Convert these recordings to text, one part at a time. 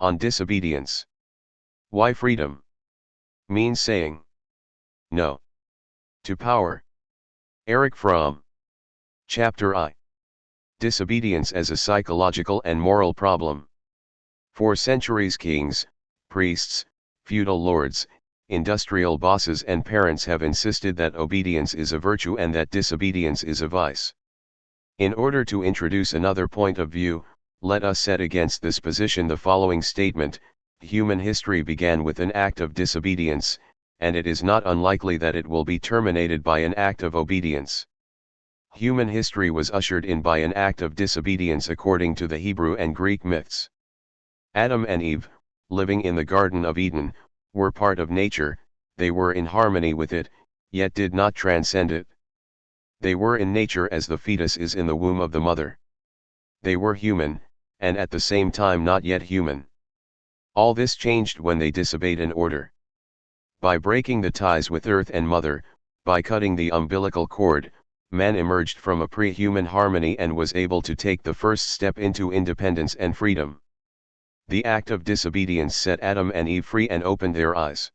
On disobedience. Why freedom? Means saying no to power. Erich Fromm. Chapter I. Disobedience as a psychological and moral problem. For centuries kings, priests, feudal lords, industrial bosses and parents have insisted that obedience is a virtue and that disobedience is a vice. In order to introduce another point of view, let us set against this position the following statement: human history began with an act of disobedience, and it is not unlikely that it will be terminated by an act of obedience. Human history was ushered in by an act of disobedience according to the Hebrew and Greek myths. Adam and Eve, living in the Garden of Eden, were part of nature, they were in harmony with it, yet did not transcend it. They were in nature as the fetus is in the womb of the mother. They were human, and at the same time not yet human. All this changed when they disobeyed an order. By breaking the ties with earth and mother, by cutting the umbilical cord, man emerged from a pre-human harmony and was able to take the first step into independence and freedom. The act of disobedience set Adam and Eve free and opened their eyes.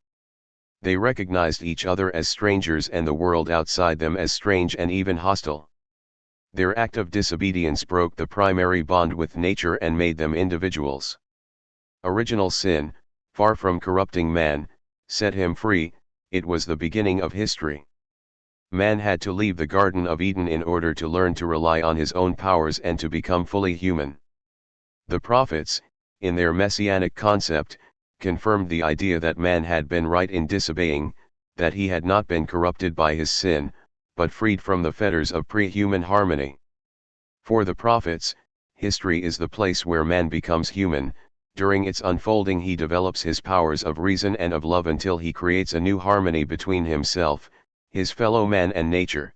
They recognized each other as strangers and the world outside them as strange and even hostile. Their act of disobedience broke the primary bond with nature and made them individuals. Original sin, far from corrupting man, set him free. It was the beginning of history. Man had to leave the Garden of Eden in order to learn to rely on his own powers and to become fully human. The prophets, in their messianic concept, confirmed the idea that man had been right in disobeying, that he had not been corrupted by his sin, but freed from the fetters of pre-human harmony. For the prophets, history is the place where man becomes human. During its unfolding he develops his powers of reason and of love until he creates a new harmony between himself, his fellow man and nature.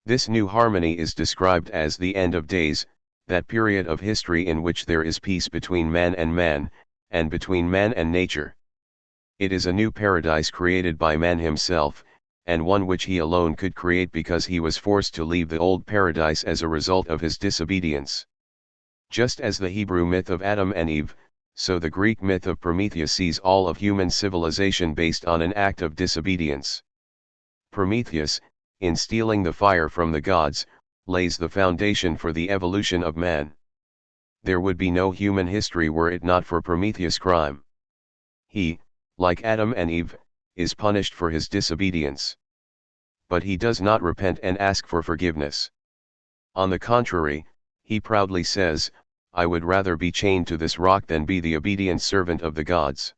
This new harmony is described as the end of days, that period of history in which there is peace between man, and between man and nature. It is a new paradise created by man himself, and one which he alone could create because he was forced to leave the old paradise as a result of his disobedience. Just as the Hebrew myth of Adam and Eve, so the Greek myth of Prometheus sees all of human civilization based on an act of disobedience. Prometheus, in stealing the fire from the gods, lays the foundation for the evolution of man. There would be no human history were it not for Prometheus' crime. He, like Adam and Eve, is punished for his disobedience. But he does not repent and ask for forgiveness. On the contrary, he proudly says, "I would rather be chained to this rock than be the obedient servant of the gods."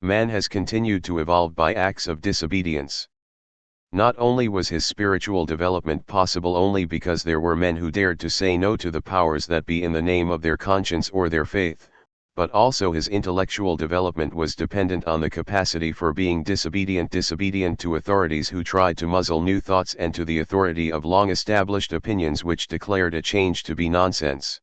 Man has continued to evolve by acts of disobedience. Not only was his spiritual development possible only because there were men who dared to say no to the powers that be in the name of their conscience or their faith, but also his intellectual development was dependent on the capacity for being disobedient to authorities who tried to muzzle new thoughts and to the authority of long-established opinions which declared a change to be nonsense.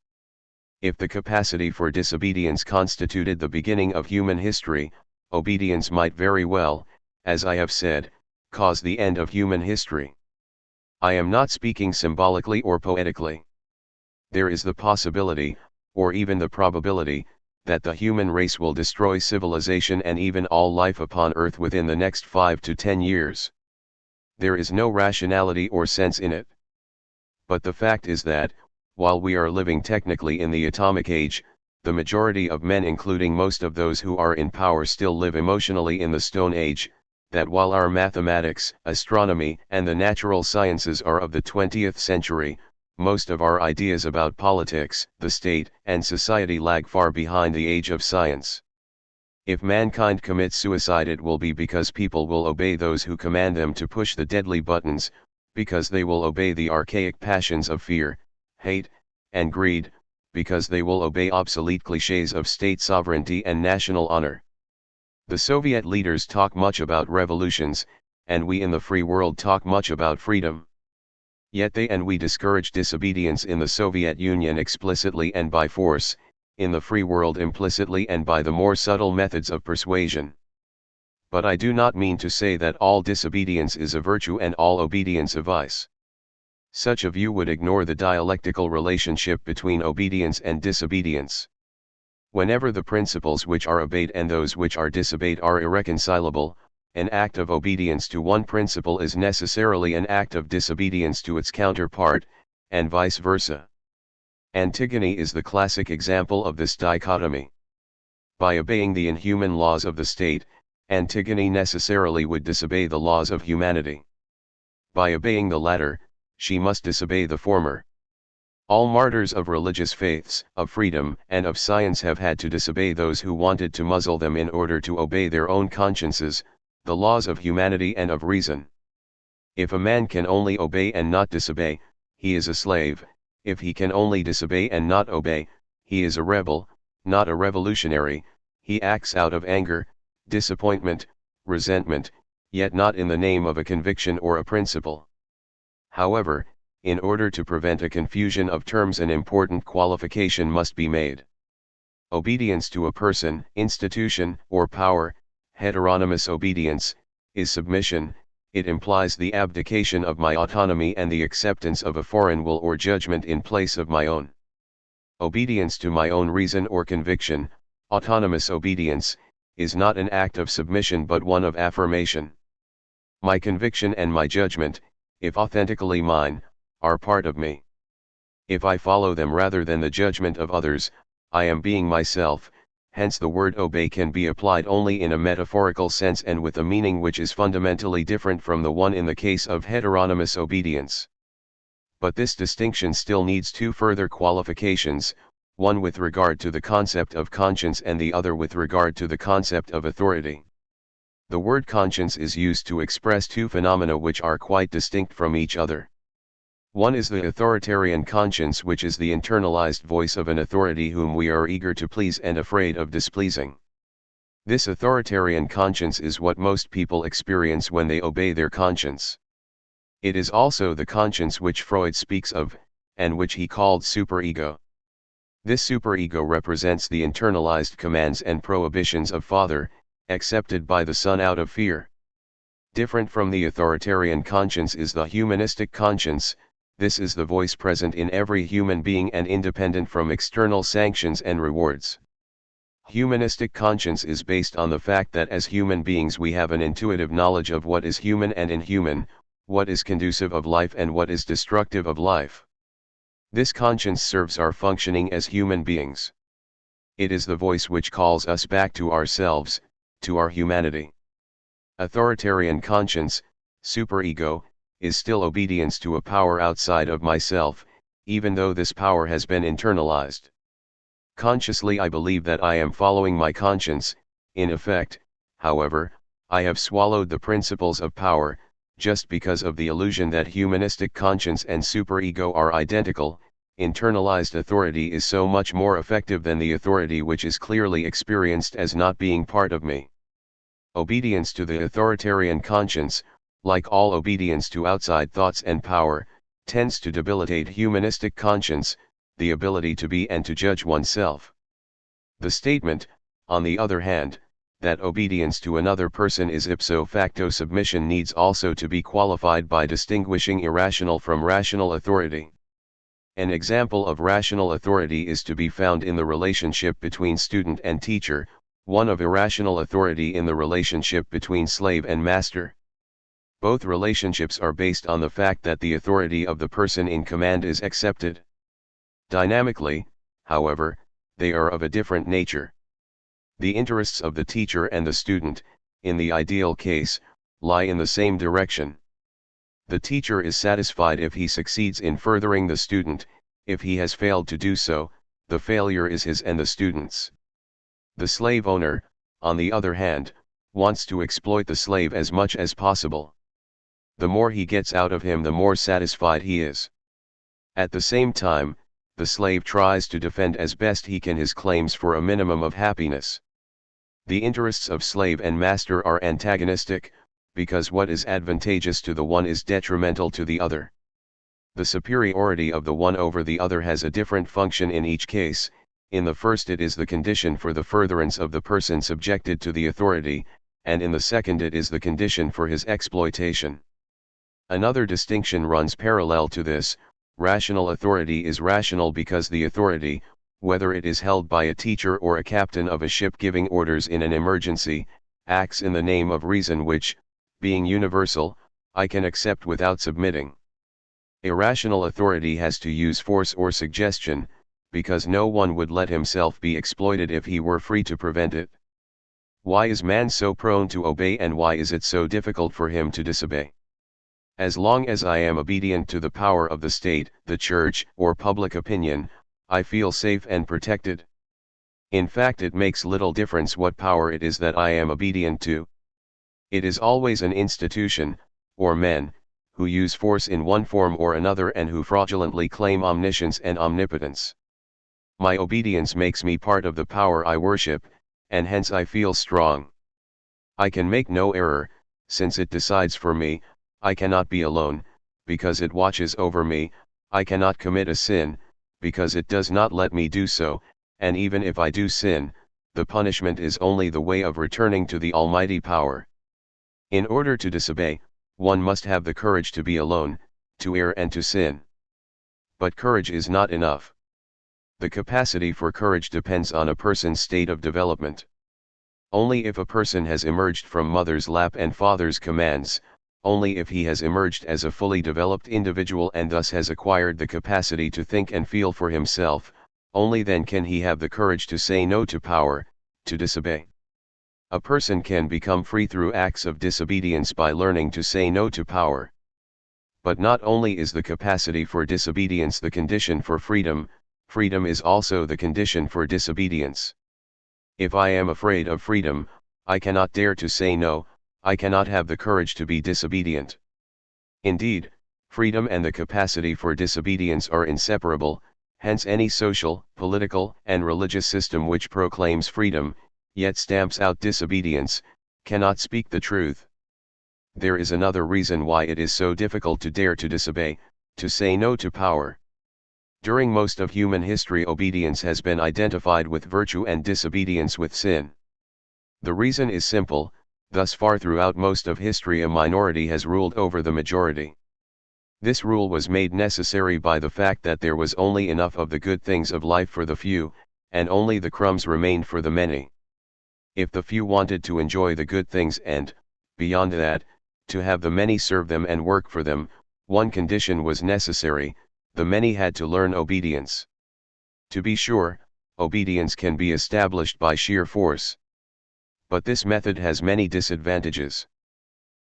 If the capacity for disobedience constituted the beginning of human history, obedience might very well, as I have said, cause the end of human history. I am not speaking symbolically or poetically. There is the possibility, or even the probability, that the human race will destroy civilization and even all life upon Earth within the next 5 to 10 years. There is no rationality or sense in it. But the fact is that, while we are living technically in the atomic age, the majority of men, including most of those who are in power, still live emotionally in the Stone Age, that while our mathematics, astronomy, and the natural sciences are of the 20th century, most of our ideas about politics, the state, and society lag far behind the age of science. If mankind commits suicide, it will be because people will obey those who command them to push the deadly buttons, because they will obey the archaic passions of fear, hate, and greed, because they will obey obsolete clichés of state sovereignty and national honor. The Soviet leaders talk much about revolutions, and we in the free world talk much about freedom. Yet they and we discourage disobedience in the Soviet Union explicitly and by force, in the free world implicitly and by the more subtle methods of persuasion. But I do not mean to say that all disobedience is a virtue and all obedience a vice. Such a view would ignore the dialectical relationship between obedience and disobedience. Whenever the principles which are obeyed and those which are disobeyed are irreconcilable, an act of obedience to one principle is necessarily an act of disobedience to its counterpart, and vice versa. Antigone is the classic example of this dichotomy. By obeying the inhuman laws of the state, Antigone necessarily would disobey the laws of humanity. By obeying the latter, she must disobey the former. All martyrs of religious faiths, of freedom, and of science have had to disobey those who wanted to muzzle them in order to obey their own consciences, the laws of humanity and of reason. If a man can only obey and not disobey, he is a slave. If he can only disobey and not obey, he is a rebel, not a revolutionary. He acts out of anger, disappointment, resentment, yet not in the name of a conviction or a principle. However, in order to prevent a confusion of terms, an important qualification must be made. Obedience to a person, institution, or power, heteronymous obedience, is submission. It implies the abdication of my autonomy and the acceptance of a foreign will or judgment in place of my own. Obedience to my own reason or conviction, autonomous obedience, is not an act of submission but one of affirmation. My conviction and my judgment, if authentically mine, are part of me. If I follow them rather than the judgment of others, I am being myself. Hence the word obey can be applied only in a metaphorical sense and with a meaning which is fundamentally different from the one in the case of heteronymous obedience. But this distinction still needs two further qualifications, one with regard to the concept of conscience and the other with regard to the concept of authority. The word conscience is used to express two phenomena which are quite distinct from each other. One is the authoritarian conscience, which is the internalized voice of an authority whom we are eager to please and afraid of displeasing. This authoritarian conscience is what most people experience when they obey their conscience. It is also the conscience which Freud speaks of, and which he called superego. This superego represents the internalized commands and prohibitions of Father, accepted by the Son out of fear. Different from the authoritarian conscience is the humanistic conscience. This is the voice present in every human being and independent from external sanctions and rewards. Humanistic conscience is based on the fact that as human beings we have an intuitive knowledge of what is human and inhuman, what is conducive of life and what is destructive of life. This conscience serves our functioning as human beings. It is the voice which calls us back to ourselves, to our humanity. Authoritarian conscience, superego, is still obedience to a power outside of myself, even though this power has been internalized. Consciously I believe that I am following my conscience. In effect, however, I have swallowed the principles of power, just because of the illusion that humanistic conscience and superego are identical. Internalized authority is so much more effective than the authority which is clearly experienced as not being part of me. Obedience to the authoritarian conscience, like all obedience to outside thoughts and power, tends to debilitate humanistic conscience, the ability to be and to judge oneself. The statement, on the other hand, that obedience to another person is ipso facto submission needs also to be qualified by distinguishing irrational from rational authority. An example of rational authority is to be found in the relationship between student and teacher, one of irrational authority in the relationship between slave and master. Both relationships are based on the fact that the authority of the person in command is accepted. Dynamically, however, they are of a different nature. The interests of the teacher and the student, in the ideal case, lie in the same direction. The teacher is satisfied if he succeeds in furthering the student. If he has failed to do so, the failure is his and the student's. The slave owner, on the other hand, wants to exploit the slave as much as possible. The more he gets out of him, the more satisfied he is. At the same time, the slave tries to defend as best he can his claims for a minimum of happiness. The interests of slave and master are antagonistic, because what is advantageous to the one is detrimental to the other. The superiority of the one over the other has a different function in each case. In the first it is the condition for the furtherance of the person subjected to the authority, and in the second it is the condition for his exploitation. Another distinction runs parallel to this. Rational authority is rational because the authority, whether it is held by a teacher or a captain of a ship giving orders in an emergency, acts in the name of reason which, being universal, I can accept without submitting. Irrational authority has to use force or suggestion, because no one would let himself be exploited if he were free to prevent it. Why is man so prone to obey, and why is it so difficult for him to disobey? As long as I am obedient to the power of the state, the church, or public opinion, I feel safe and protected. In fact, it makes little difference what power it is that I am obedient to. It is always an institution, or men, who use force in one form or another and who fraudulently claim omniscience and omnipotence. My obedience makes me part of the power I worship, and hence I feel strong. I can make no error, since it decides for me. I cannot be alone, because it watches over me. I cannot commit a sin, because it does not let me do so, and even if I do sin, the punishment is only the way of returning to the Almighty power. In order to disobey, one must have the courage to be alone, to err and to sin. But courage is not enough. The capacity for courage depends on a person's state of development. Only if a person has emerged from mother's lap and father's commands, only if he has emerged as a fully developed individual and thus has acquired the capacity to think and feel for himself, only then can he have the courage to say no to power, to disobey. A person can become free through acts of disobedience by learning to say no to power. But not only is the capacity for disobedience the condition for freedom, freedom is also the condition for disobedience. If I am afraid of freedom, I cannot dare to say no, I cannot have the courage to be disobedient. Indeed, freedom and the capacity for disobedience are inseparable, hence any social, political, and religious system which proclaims freedom, yet stamps out disobedience, cannot speak the truth. There is another reason why it is so difficult to dare to disobey, to say no to power. During most of human history, obedience has been identified with virtue and disobedience with sin. The reason is simple: thus far throughout most of history a minority has ruled over the majority. This rule was made necessary by the fact that there was only enough of the good things of life for the few, and only the crumbs remained for the many. If the few wanted to enjoy the good things and, beyond that, to have the many serve them and work for them, one condition was necessary: the many had to learn obedience. To be sure, obedience can be established by sheer force. But this method has many disadvantages.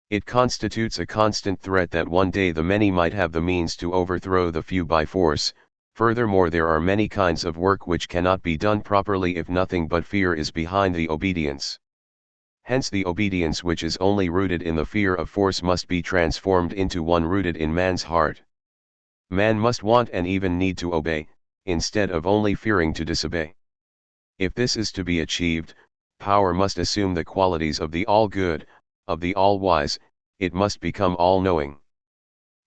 It constitutes a constant threat that one day the many might have the means to overthrow the few by force. Furthermore, there are many kinds of work which cannot be done properly if nothing but fear is behind the obedience. Hence the obedience which is only rooted in the fear of force must be transformed into one rooted in man's heart. Man must want and even need to obey, instead of only fearing to disobey. If this is to be achieved, power must assume the qualities of the all-good, of the all-wise. It must become all-knowing.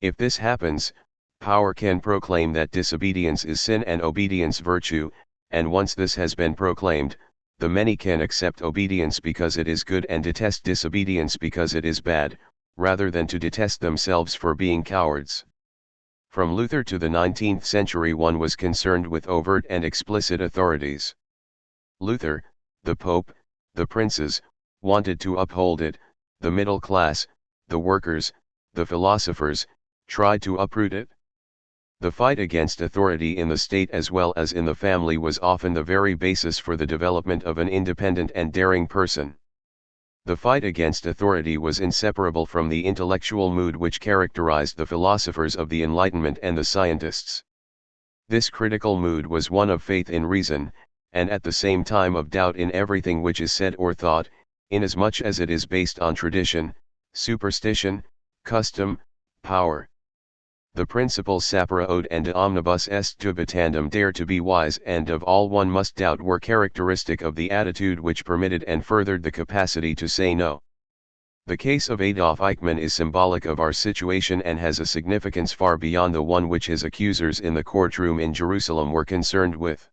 If this happens, power can proclaim that disobedience is sin and obedience virtue, and once this has been proclaimed, the many can accept obedience because it is good and detest disobedience because it is bad, rather than to detest themselves for being cowards. From Luther to the 19th century, one was concerned with overt and explicit authorities. Luther, the Pope, the princes, wanted to uphold it; the middle class, the workers, the philosophers, tried to uproot it. The fight against authority in the state as well as in the family was often the very basis for the development of an independent and daring person. The fight against authority was inseparable from the intellectual mood which characterized the philosophers of the Enlightenment and the scientists. This critical mood was one of faith in reason, and at the same time of doubt in everything which is said or thought, inasmuch as it is based on tradition, superstition, custom, power. The principles sapere ode and de omnibus est dubitandum, dare to be wise and of all one must doubt, were characteristic of the attitude which permitted and furthered the capacity to say no. The case of Adolf Eichmann is symbolic of our situation and has a significance far beyond the one which his accusers in the courtroom in Jerusalem were concerned with.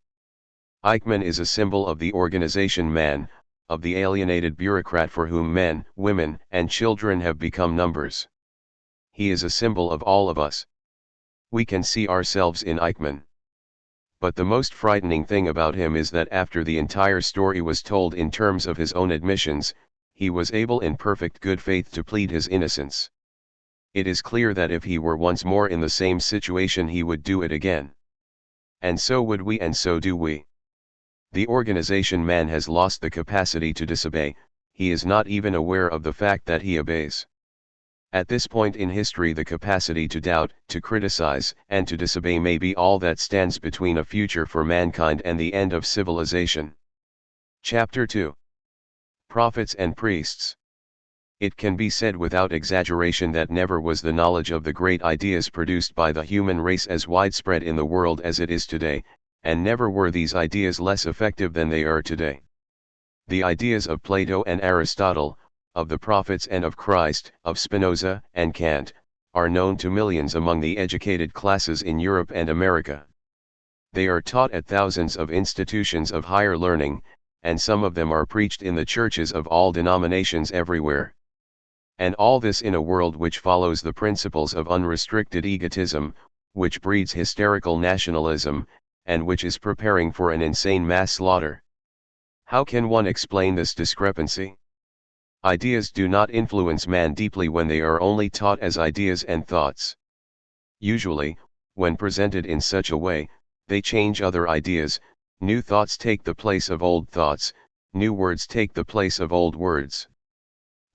Eichmann is a symbol of the organization man, of the alienated bureaucrat for whom men, women, and children have become numbers. He is a symbol of all of us. We can see ourselves in Eichmann. But the most frightening thing about him is that after the entire story was told in terms of his own admissions, he was able in perfect good faith to plead his innocence. It is clear that if he were once more in the same situation he would do it again. And so would we, and so do we. The organization man has lost the capacity to disobey, he is not even aware of the fact that he obeys. At this point in history the capacity to doubt, to criticize, and to disobey may be all that stands between a future for mankind and the end of civilization. Chapter 2. Prophets and Priests. It can be said without exaggeration that never was the knowledge of the great ideas produced by the human race as widespread in the world as it is today, and never were these ideas less effective than they are today. The ideas of Plato and Aristotle, of the prophets and of Christ, of Spinoza and Kant, are known to millions among the educated classes in Europe and America. They are taught at thousands of institutions of higher learning, and some of them are preached in the churches of all denominations everywhere. And all this in a world which follows the principles of unrestricted egotism, which breeds hysterical nationalism, and which is preparing for an insane mass slaughter. How can one explain this discrepancy? Ideas do not influence man deeply when they are only taught as ideas and thoughts. Usually, when presented in such a way, they change other ideas, new thoughts take the place of old thoughts, new words take the place of old words.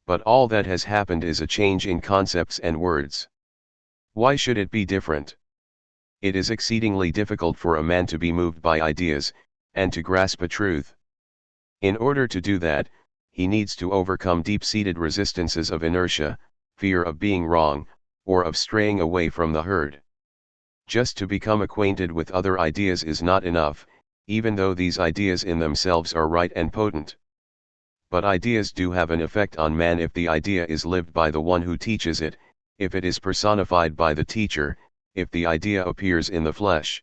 But all that has happened is a change in concepts and words. Why should it be different? It is exceedingly difficult for a man to be moved by ideas, and to grasp a truth. In order to do that, he needs to overcome deep-seated resistances of inertia, fear of being wrong, or of straying away from the herd. Just to become acquainted with other ideas is not enough, even though these ideas in themselves are right and potent. But ideas do have an effect on man if the idea is lived by the one who teaches it, if it is personified by the teacher, if the idea appears in the flesh.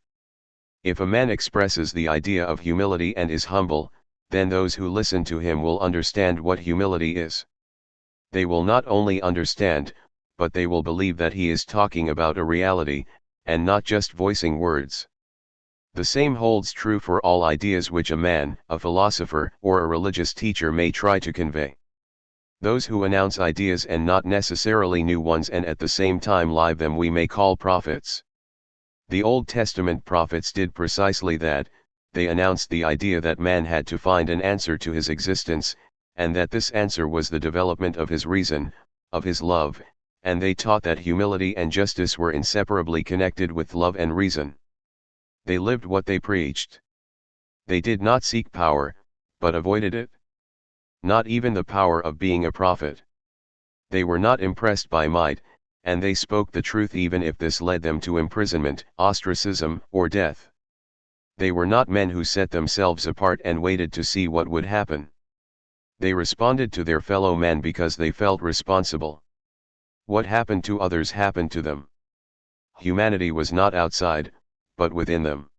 If a man expresses the idea of humility and is humble, then those who listen to him will understand what humility is. They will not only understand, but they will believe that he is talking about a reality, and not just voicing words. The same holds true for all ideas which a man, a philosopher, or a religious teacher may try to convey. Those who announce ideas and not necessarily new ones and at the same time live them we may call prophets. The Old Testament prophets did precisely that. They announced the idea that man had to find an answer to his existence, and that this answer was the development of his reason, of his love, and they taught that humility and justice were inseparably connected with love and reason. They lived what they preached. They did not seek power, but avoided it. Not even the power of being a prophet. They were not impressed by might, and they spoke the truth even if this led them to imprisonment, ostracism, or death. They were not men who set themselves apart and waited to see what would happen. They responded to their fellow men because they felt responsible. What happened to others happened to them. Humanity was not outside, but within them.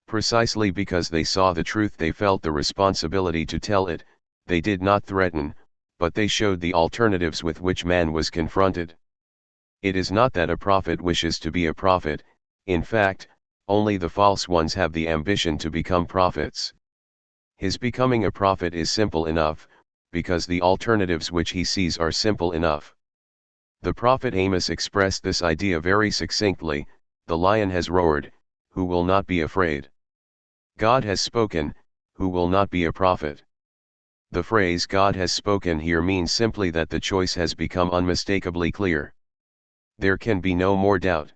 Precisely because they saw the truth they felt the responsibility to tell it. They did not threaten, but they showed the alternatives with which man was confronted. It is not that a prophet wishes to be a prophet, in fact, only the false ones have the ambition to become prophets. His becoming a prophet is simple enough, because the alternatives which he sees are simple enough. The prophet Amos expressed this idea very succinctly: the lion has roared, who will not be afraid? God has spoken, who will not be a prophet? The phrase God has spoken here means simply that the choice has become unmistakably clear. There can be no more doubt.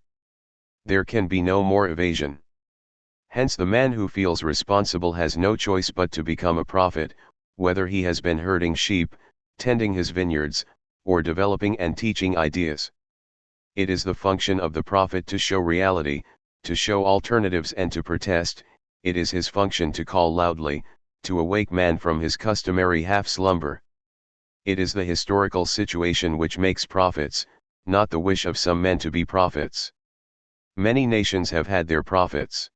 There can be no more evasion. Hence the man who feels responsible has no choice but to become a prophet, whether he has been herding sheep, tending his vineyards, or developing and teaching ideas. It is the function of the prophet to show reality, to show alternatives and to protest. It is his function to call loudly, to awake man from his customary half-slumber. It is the historical situation which makes prophets, not the wish of some men to be prophets. Many nations have had their prophets.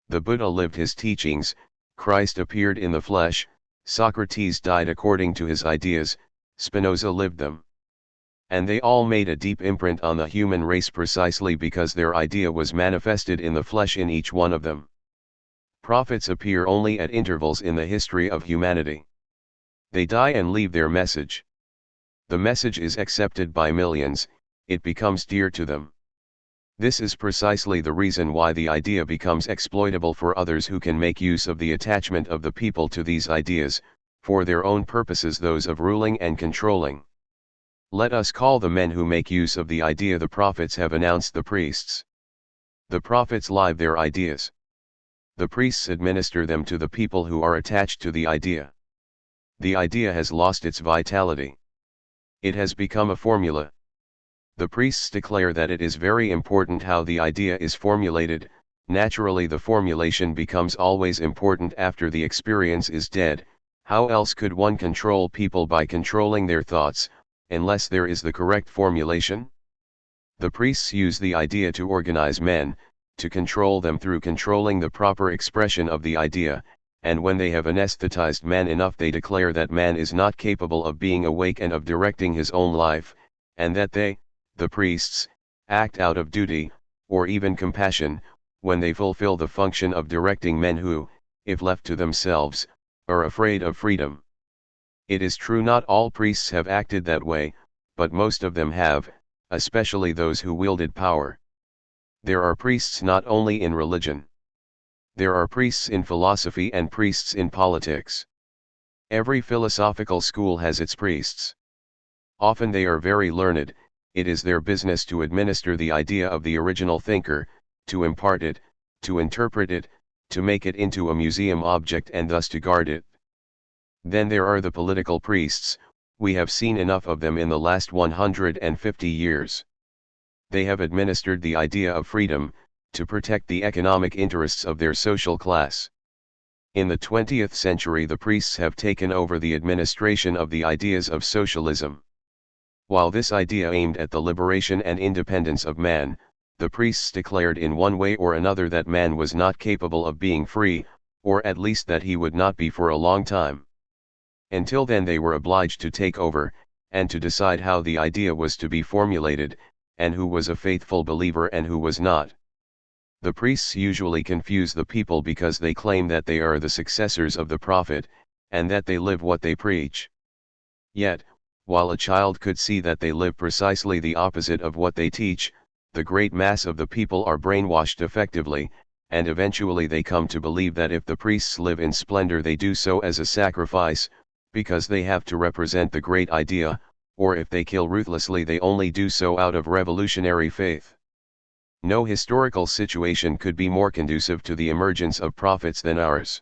The Buddha lived his teachings, Christ appeared in the flesh, Socrates died according to his ideas, Spinoza lived them. And they all made a deep imprint on the human race precisely because their idea was manifested in the flesh in each one of them. Prophets appear only at intervals in the history of humanity. They die and leave their message. The message is accepted by millions, it becomes dear to them. This is precisely the reason why the idea becomes exploitable for others who can make use of the attachment of the people to these ideas, for their own purposes, those of ruling and controlling. Let us call the men who make use of the idea the prophets have announced the priests. The prophets live their ideas. The priests administer them to the people who are attached to the idea. The idea has lost its vitality. It has become a formula. The priests declare that it is very important how the idea is formulated. Naturally, the formulation becomes always important after the experience is dead. How else could one control people by controlling their thoughts, unless there is the correct formulation? The priests use the idea to organize men, to control them through controlling the proper expression of the idea, and when they have anesthetized man enough, they declare that man is not capable of being awake and of directing his own life, and that they, the priests, act out of duty, or even compassion, when they fulfill the function of directing men who, if left to themselves, are afraid of freedom. It is true not all priests have acted that way, but most of them have, especially those who wielded power. There are priests not only in religion. There are priests in philosophy and priests in politics. Every philosophical school has its priests. Often they are very learned. It is their business to administer the idea of the original thinker, to impart it, to interpret it, to make it into a museum object and thus to guard it. Then there are the political priests. We have seen enough of them in the last 150 years. They have administered the idea of freedom, to protect the economic interests of their social class. In the 20th century, the priests have taken over the administration of the ideas of socialism. While this idea aimed at the liberation and independence of man, the priests declared in one way or another that man was not capable of being free, or at least that he would not be for a long time. Until then they were obliged to take over, and to decide how the idea was to be formulated, and who was a faithful believer and who was not. The priests usually confuse the people because they claim that they are the successors of the prophet, and that they live what they preach. Yet, while a child could see that they live precisely the opposite of what they teach, the great mass of the people are brainwashed effectively, and eventually they come to believe that if the priests live in splendor they do so as a sacrifice, because they have to represent the great idea, or if they kill ruthlessly they only do so out of revolutionary faith. No historical situation could be more conducive to the emergence of prophets than ours.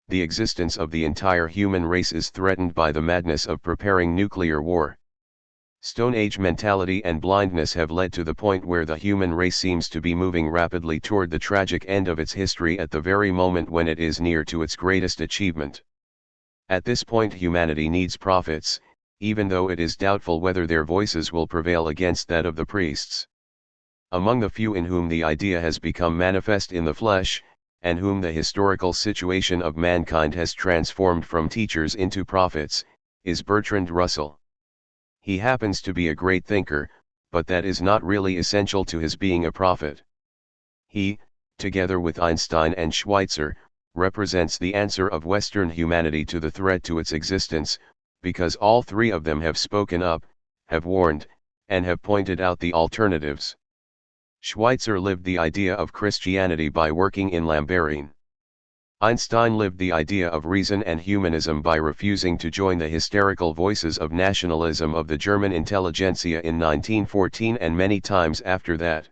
The existence of the entire human race is threatened by the madness of preparing nuclear war. Stone Age mentality and blindness have led to the point where the human race seems to be moving rapidly toward the tragic end of its history at the very moment when it is near to its greatest achievement. At this point humanity needs prophets, even though it is doubtful whether their voices will prevail against that of the priests. Among the few in whom the idea has become manifest in the flesh, and whom the historical situation of mankind has transformed from teachers into prophets, is Bertrand Russell. He happens to be a great thinker, but that is not really essential to his being a prophet. He, together with Einstein and Schweitzer, represents the answer of Western humanity to the threat to its existence, because all three of them have spoken up, have warned, and have pointed out the alternatives. Schweitzer lived the idea of Christianity by working in Lambarene. Einstein lived the idea of reason and humanism by refusing to join the hysterical voices of nationalism of the German intelligentsia in 1914 and many times after that.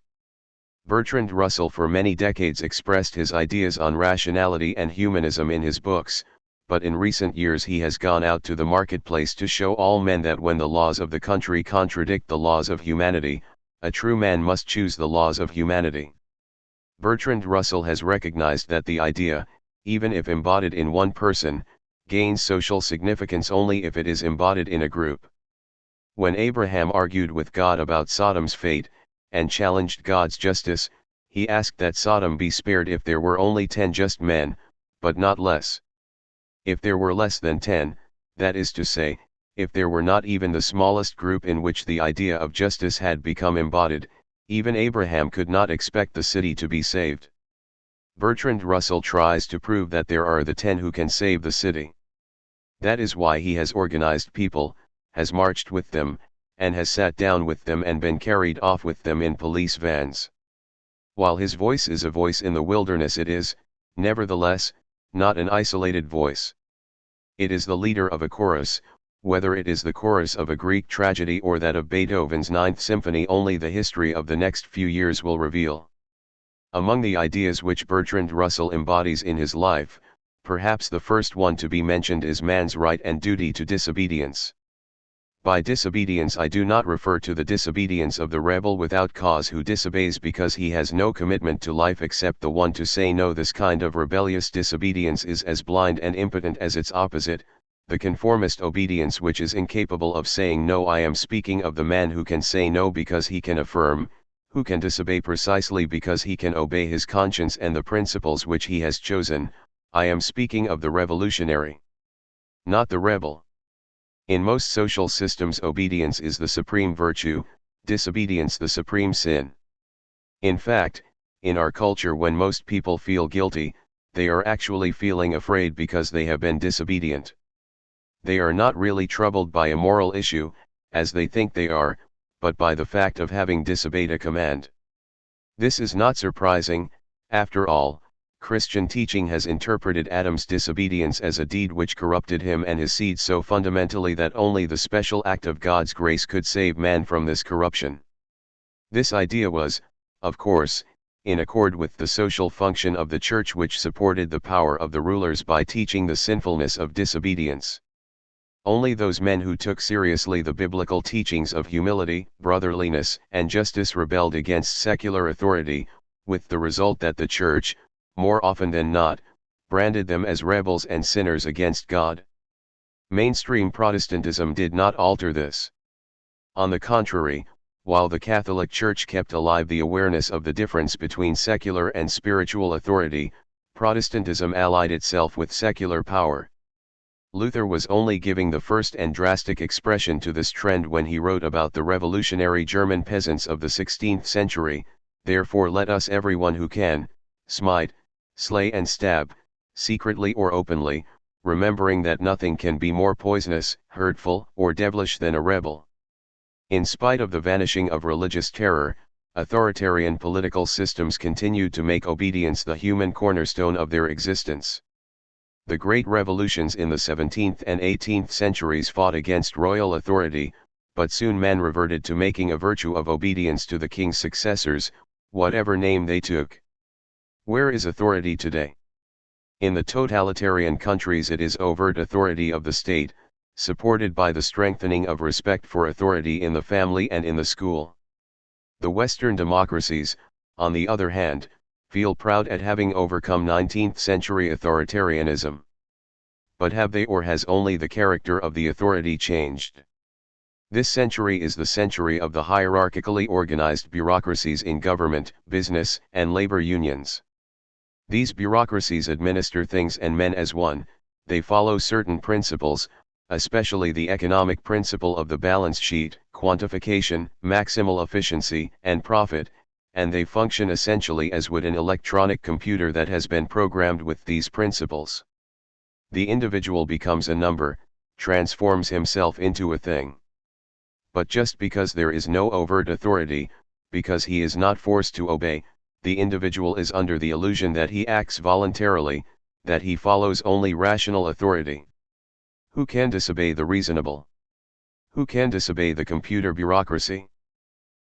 Bertrand Russell for many decades expressed his ideas on rationality and humanism in his books, but in recent years he has gone out to the marketplace to show all men that when the laws of the country contradict the laws of humanity, a true man must choose the laws of humanity. Bertrand Russell has recognized that the idea, even if embodied in one person, gains social significance only if it is embodied in a group. When Abraham argued with God about Sodom's fate, and challenged God's justice, he asked that Sodom be spared if there were only 10 just men, but not less. If there were less than 10, that is to say, if there were not even the smallest group in which the idea of justice had become embodied, even Abraham could not expect the city to be saved. Bertrand Russell tries to prove that there are the 10 who can save the city. That is why he has organized people, has marched with them, and has sat down with them and been carried off with them in police vans. While his voice is a voice in the wilderness, it is, nevertheless, not an isolated voice. It is the leader of a chorus, whether it is the chorus of a Greek tragedy or that of Beethoven's Ninth Symphony only the history of the next few years will reveal. Among the ideas which Bertrand Russell embodies in his life, perhaps the first one to be mentioned is man's right and duty to disobedience. By disobedience I do not refer to the disobedience of the rebel without cause who disobeys because he has no commitment to life except the one to say no. This kind of rebellious disobedience is as blind and impotent as its opposite, the conformist obedience which is incapable of saying no. I am speaking of the man who can say no because he can affirm, who can disobey precisely because he can obey his conscience and the principles which he has chosen. I am speaking of the revolutionary, not the rebel. In most social systems obedience is the supreme virtue, disobedience the supreme sin. In fact, in our culture when most people feel guilty, they are actually feeling afraid because they have been disobedient. They are not really troubled by a moral issue, as they think they are, but by the fact of having disobeyed a command. This is not surprising. After all, Christian teaching has interpreted Adam's disobedience as a deed which corrupted him and his seed so fundamentally that only the special act of God's grace could save man from this corruption. This idea was, of course, in accord with the social function of the Church, which supported the power of the rulers by teaching the sinfulness of disobedience. Only those men who took seriously the biblical teachings of humility, brotherliness, and justice rebelled against secular authority, with the result that the Church, more often than not, branded them as rebels and sinners against God. Mainstream Protestantism did not alter this. On the contrary, while the Catholic Church kept alive the awareness of the difference between secular and spiritual authority, Protestantism allied itself with secular power. Luther was only giving the first and drastic expression to this trend when he wrote about the revolutionary German peasants of the 16th century, "Therefore let us everyone who can, smite, slay and stab, secretly or openly, remembering that nothing can be more poisonous, hurtful, or devilish than a rebel." In spite of the vanishing of religious terror, authoritarian political systems continued to make obedience the human cornerstone of their existence. The great revolutions in the 17th and 18th centuries fought against royal authority, but soon man reverted to making a virtue of obedience to the king's successors, whatever name they took. Where is authority today? In the totalitarian countries it is overt authority of the state, supported by the strengthening of respect for authority in the family and in the school. The Western democracies, on the other hand, feel proud at having overcome 19th century authoritarianism. But have they, or has only the character of the authority changed? This century is the century of the hierarchically organized bureaucracies in government, business, and labor unions. These bureaucracies administer things and men as one, they follow certain principles, especially the economic principle of the balance sheet, quantification, maximal efficiency, and profit, and they function essentially as would an electronic computer that has been programmed with these principles. The individual becomes a number, transforms himself into a thing. But just because there is no overt authority, because he is not forced to obey, the individual is under the illusion that he acts voluntarily, that he follows only rational authority. Who can disobey the reasonable? Who can disobey the computer bureaucracy?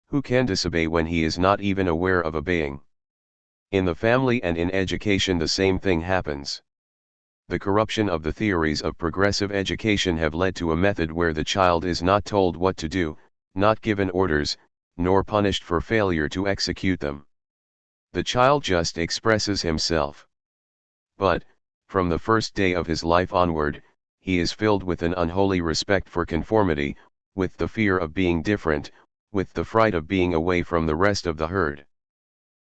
Who can disobey when he is not even aware of obeying? In the family and in education the same thing happens. The corruption of the theories of progressive education have led to a method where the child is not told what to do, not given orders, nor punished for failure to execute them. The child just expresses himself. But, from the first day of his life onward, he is filled with an unholy respect for conformity, with the fear of being different, with the fright of being away from the rest of the herd.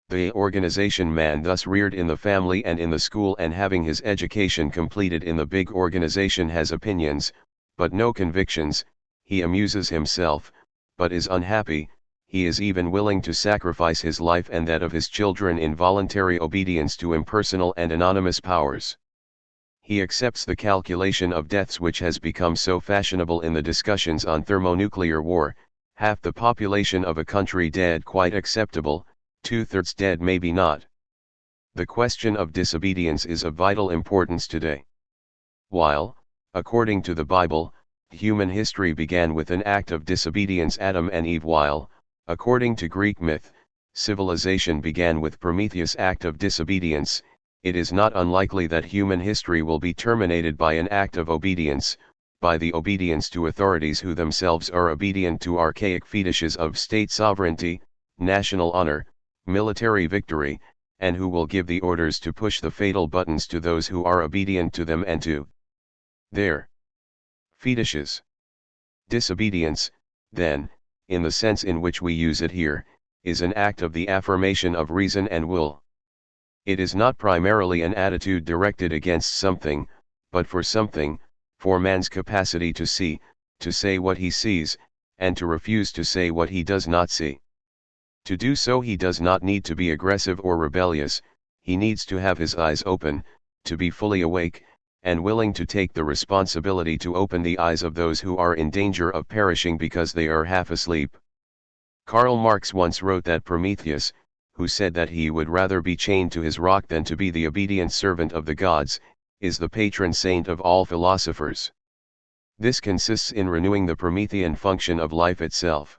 The organization man thus reared in the family and in the school and having his education completed in the big organization has opinions, but no convictions, he amuses himself, but is unhappy, he is even willing to sacrifice his life and that of his children in voluntary obedience to impersonal and anonymous powers. He accepts the calculation of deaths which has become so fashionable in the discussions on thermonuclear war, half the population of a country dead quite acceptable, 2/3 dead maybe not. The question of disobedience is of vital importance today. While, according to the Bible, human history began with an act of disobedience, Adam and Eve, while, according to Greek myth, civilization began with Prometheus' act of disobedience, it is not unlikely that human history will be terminated by an act of obedience, by the obedience to authorities who themselves are obedient to archaic fetishes of state sovereignty, national honor, military victory, and who will give the orders to push the fatal buttons to those who are obedient to them and to their fetishes. Disobedience, then, in the sense in which we use it here, is an act of the affirmation of reason and will. It is not primarily an attitude directed against something, but for something, for man's capacity to see, to say what he sees, and to refuse to say what he does not see. To do so he does not need to be aggressive or rebellious, he needs to have his eyes open, to be fully awake, and willing to take the responsibility to open the eyes of those who are in danger of perishing because they are half asleep. Karl Marx once wrote that Prometheus, who said that he would rather be chained to his rock than to be the obedient servant of the gods, is the patron saint of all philosophers. This consists in renewing the Promethean function of life itself.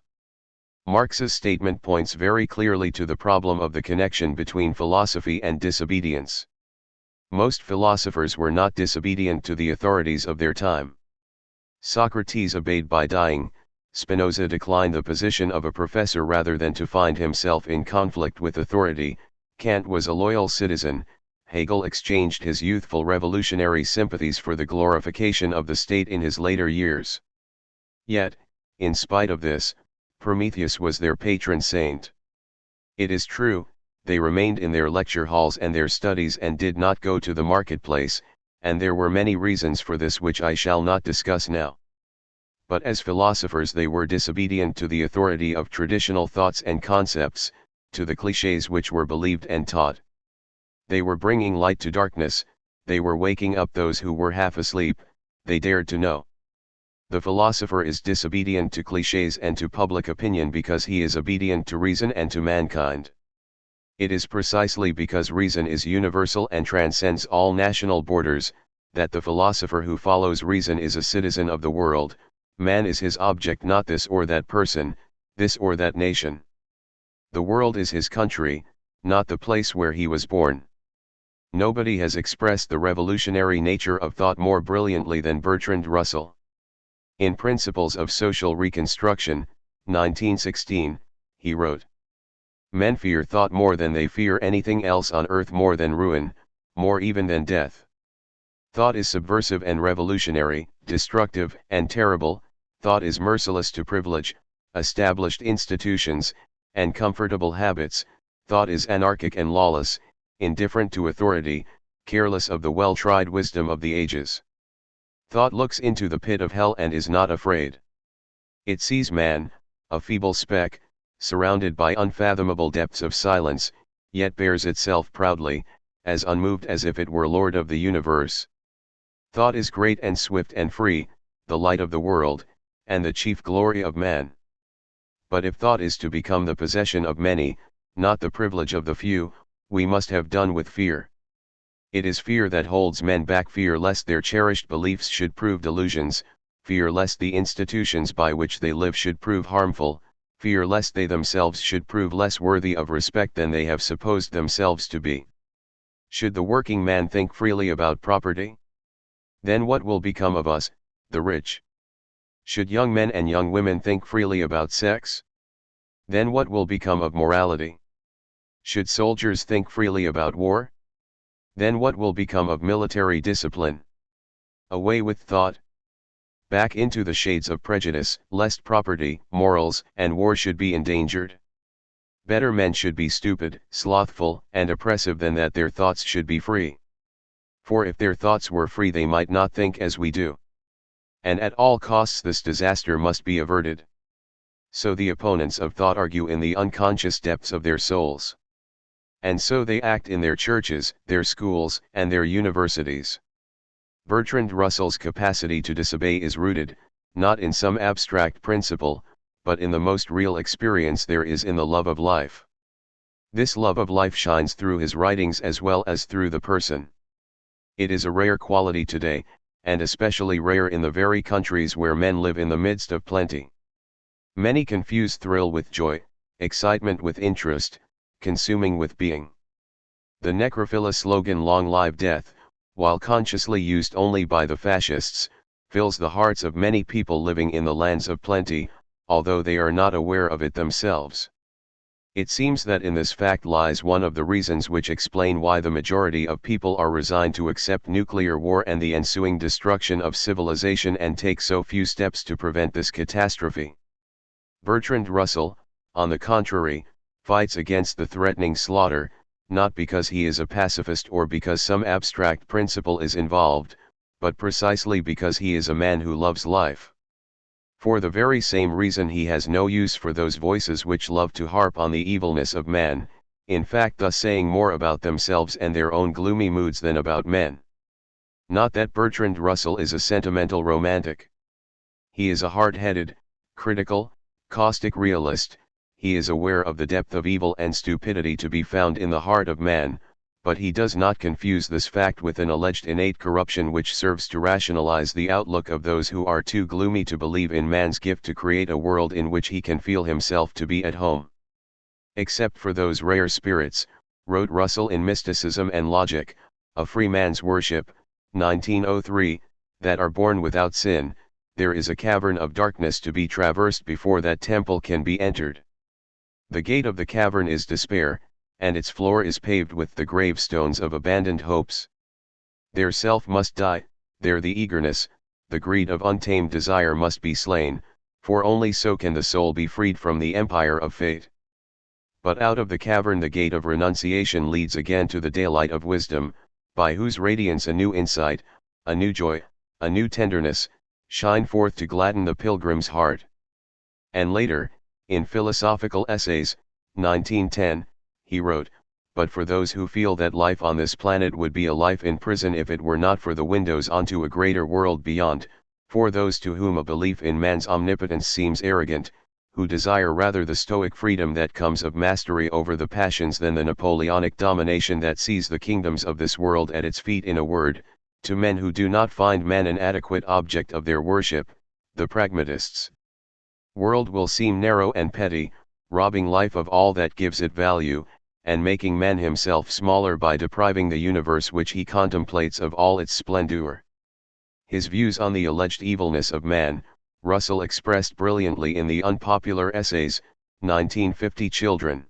Marx's statement points very clearly to the problem of the connection between philosophy and disobedience. Most philosophers were not disobedient to the authorities of their time. Socrates obeyed by dying, Spinoza declined the position of a professor rather than to find himself in conflict with authority, Kant was a loyal citizen, Hegel exchanged his youthful revolutionary sympathies for the glorification of the state in his later years. Yet, in spite of this, Prometheus was their patron saint. It is true, they remained in their lecture halls and their studies and did not go to the marketplace, and there were many reasons for this which I shall not discuss now. But as philosophers they were disobedient to the authority of traditional thoughts and concepts, to the clichés which were believed and taught. They were bringing light to darkness, they were waking up those who were half asleep, they dared to know. The philosopher is disobedient to clichés and to public opinion because he is obedient to reason and to mankind. It is precisely because reason is universal and transcends all national borders, that the philosopher who follows reason is a citizen of the world. Man is his object, not this or that person, this or that nation. The world is his country, not the place where he was born. Nobody has expressed the revolutionary nature of thought more brilliantly than Bertrand Russell. In Principles of Social Reconstruction, 1916, he wrote, "Men fear thought more than they fear anything else on earth, more than ruin, more even than death. Thought is subversive and revolutionary, destructive and terrible. Thought is merciless to privilege, established institutions, and comfortable habits. Thought is anarchic and lawless, indifferent to authority, careless of the well-tried wisdom of the ages. Thought looks into the pit of hell and is not afraid. It sees man, a feeble speck, surrounded by unfathomable depths of silence, yet bears itself proudly, as unmoved as if it were lord of the universe. Thought is great and swift and free, the light of the world, and the chief glory of man. But if thought is to become the possession of many, not the privilege of the few, we must have done with fear. It is fear that holds men back, fear lest their cherished beliefs should prove delusions, fear lest the institutions by which they live should prove harmful, fear lest they themselves should prove less worthy of respect than they have supposed themselves to be. Should the working man think freely about property? Then what will become of us, the rich? Should young men and young women think freely about sex? Then what will become of morality? Should soldiers think freely about war? Then what will become of military discipline? Away with thought. Back into the shades of prejudice, lest property, morals, and war should be endangered. Better men should be stupid, slothful, and oppressive than that their thoughts should be free. For if their thoughts were free they might not think as we do. And at all costs this disaster must be averted. So the opponents of thought argue in the unconscious depths of their souls. And so they act in their churches, their schools, and their universities. Bertrand Russell's capacity to disobey is rooted, not in some abstract principle, but in the most real experience there is in the love of life. This love of life shines through his writings as well as through the person. It is a rare quality today, and especially rare in the very countries where men live in the midst of plenty. Many confuse thrill with joy, excitement with interest, consuming with being. The necrophilia slogan "Long Live Death," while consciously used only by the fascists, fills the hearts of many people living in the lands of plenty, although they are not aware of it themselves. It seems that in this fact lies one of the reasons which explain why the majority of people are resigned to accept nuclear war and the ensuing destruction of civilization and take so few steps to prevent this catastrophe. Bertrand Russell, on the contrary, fights against the threatening slaughter, not because he is a pacifist or because some abstract principle is involved, but precisely because he is a man who loves life. For the very same reason he has no use for those voices which love to harp on the evilness of man, in fact thus saying more about themselves and their own gloomy moods than about men. Not that Bertrand Russell is a sentimental romantic. He is a hard-headed, critical, caustic realist. He is aware of the depth of evil and stupidity to be found in the heart of man, but he does not confuse this fact with an alleged innate corruption which serves to rationalize the outlook of those who are too gloomy to believe in man's gift to create a world in which he can feel himself to be at home. Except for those rare spirits, wrote Russell in Mysticism and Logic, A Free Man's Worship, 1903, that are born without sin, there is a cavern of darkness to be traversed before that temple can be entered. The gate of the cavern is despair, and its floor is paved with the gravestones of abandoned hopes. Their self must die, there the eagerness, the greed of untamed desire must be slain, for only so can the soul be freed from the empire of fate. But out of the cavern the gate of renunciation leads again to the daylight of wisdom, by whose radiance a new insight, a new joy, a new tenderness, shine forth to gladden the pilgrim's heart. And later, in Philosophical Essays, 1910, he wrote, "But for those who feel that life on this planet would be a life in prison if it were not for the windows onto a greater world beyond, for those to whom a belief in man's omnipotence seems arrogant, who desire rather the stoic freedom that comes of mastery over the passions than the Napoleonic domination that sees the kingdoms of this world at its feet, in a word, to men who do not find man an adequate object of their worship, the pragmatists' world will seem narrow and petty, robbing life of all that gives it value, and making man himself smaller by depriving the universe which he contemplates of all its splendor." His views on the alleged evilness of man, Russell expressed brilliantly in the Unpopular Essays, 1950. Children,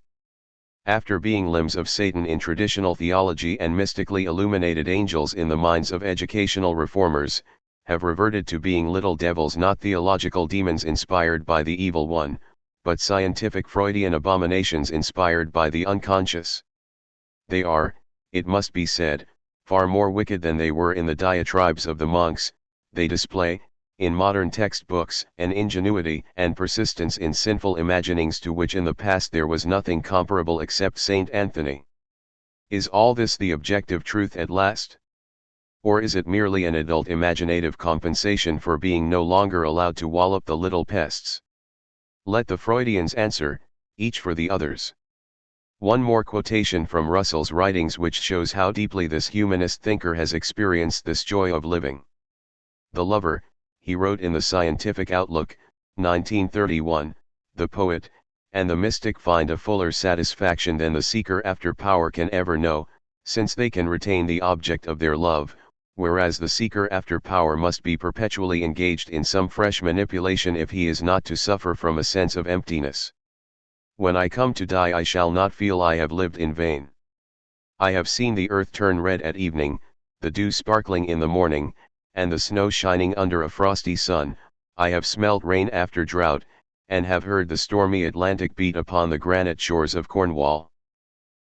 after being limbs of Satan in traditional theology and mystically illuminated angels in the minds of educational reformers, have reverted to being little devils, not theological demons inspired by the evil one, but scientific Freudian abominations inspired by the unconscious. They are, it must be said, far more wicked than they were in the diatribes of the monks. They display, in modern textbooks, an ingenuity and persistence in sinful imaginings to which in the past there was nothing comparable except Saint Anthony. Is all this the objective truth at last? Or is it merely an adult imaginative compensation for being no longer allowed to wallop the little pests? Let the Freudians answer, each for the others. One more quotation from Russell's writings which shows how deeply this humanist thinker has experienced this joy of living. The lover, he wrote in the Scientific Outlook, 1931, the poet, and the mystic find a fuller satisfaction than the seeker after power can ever know, since they can retain the object of their love, whereas the seeker after power must be perpetually engaged in some fresh manipulation if he is not to suffer from a sense of emptiness. When I come to die I shall not feel I have lived in vain. I have seen the earth turn red at evening, the dew sparkling in the morning, and the snow shining under a frosty sun. I have smelt rain after drought, and have heard the stormy Atlantic beat upon the granite shores of Cornwall.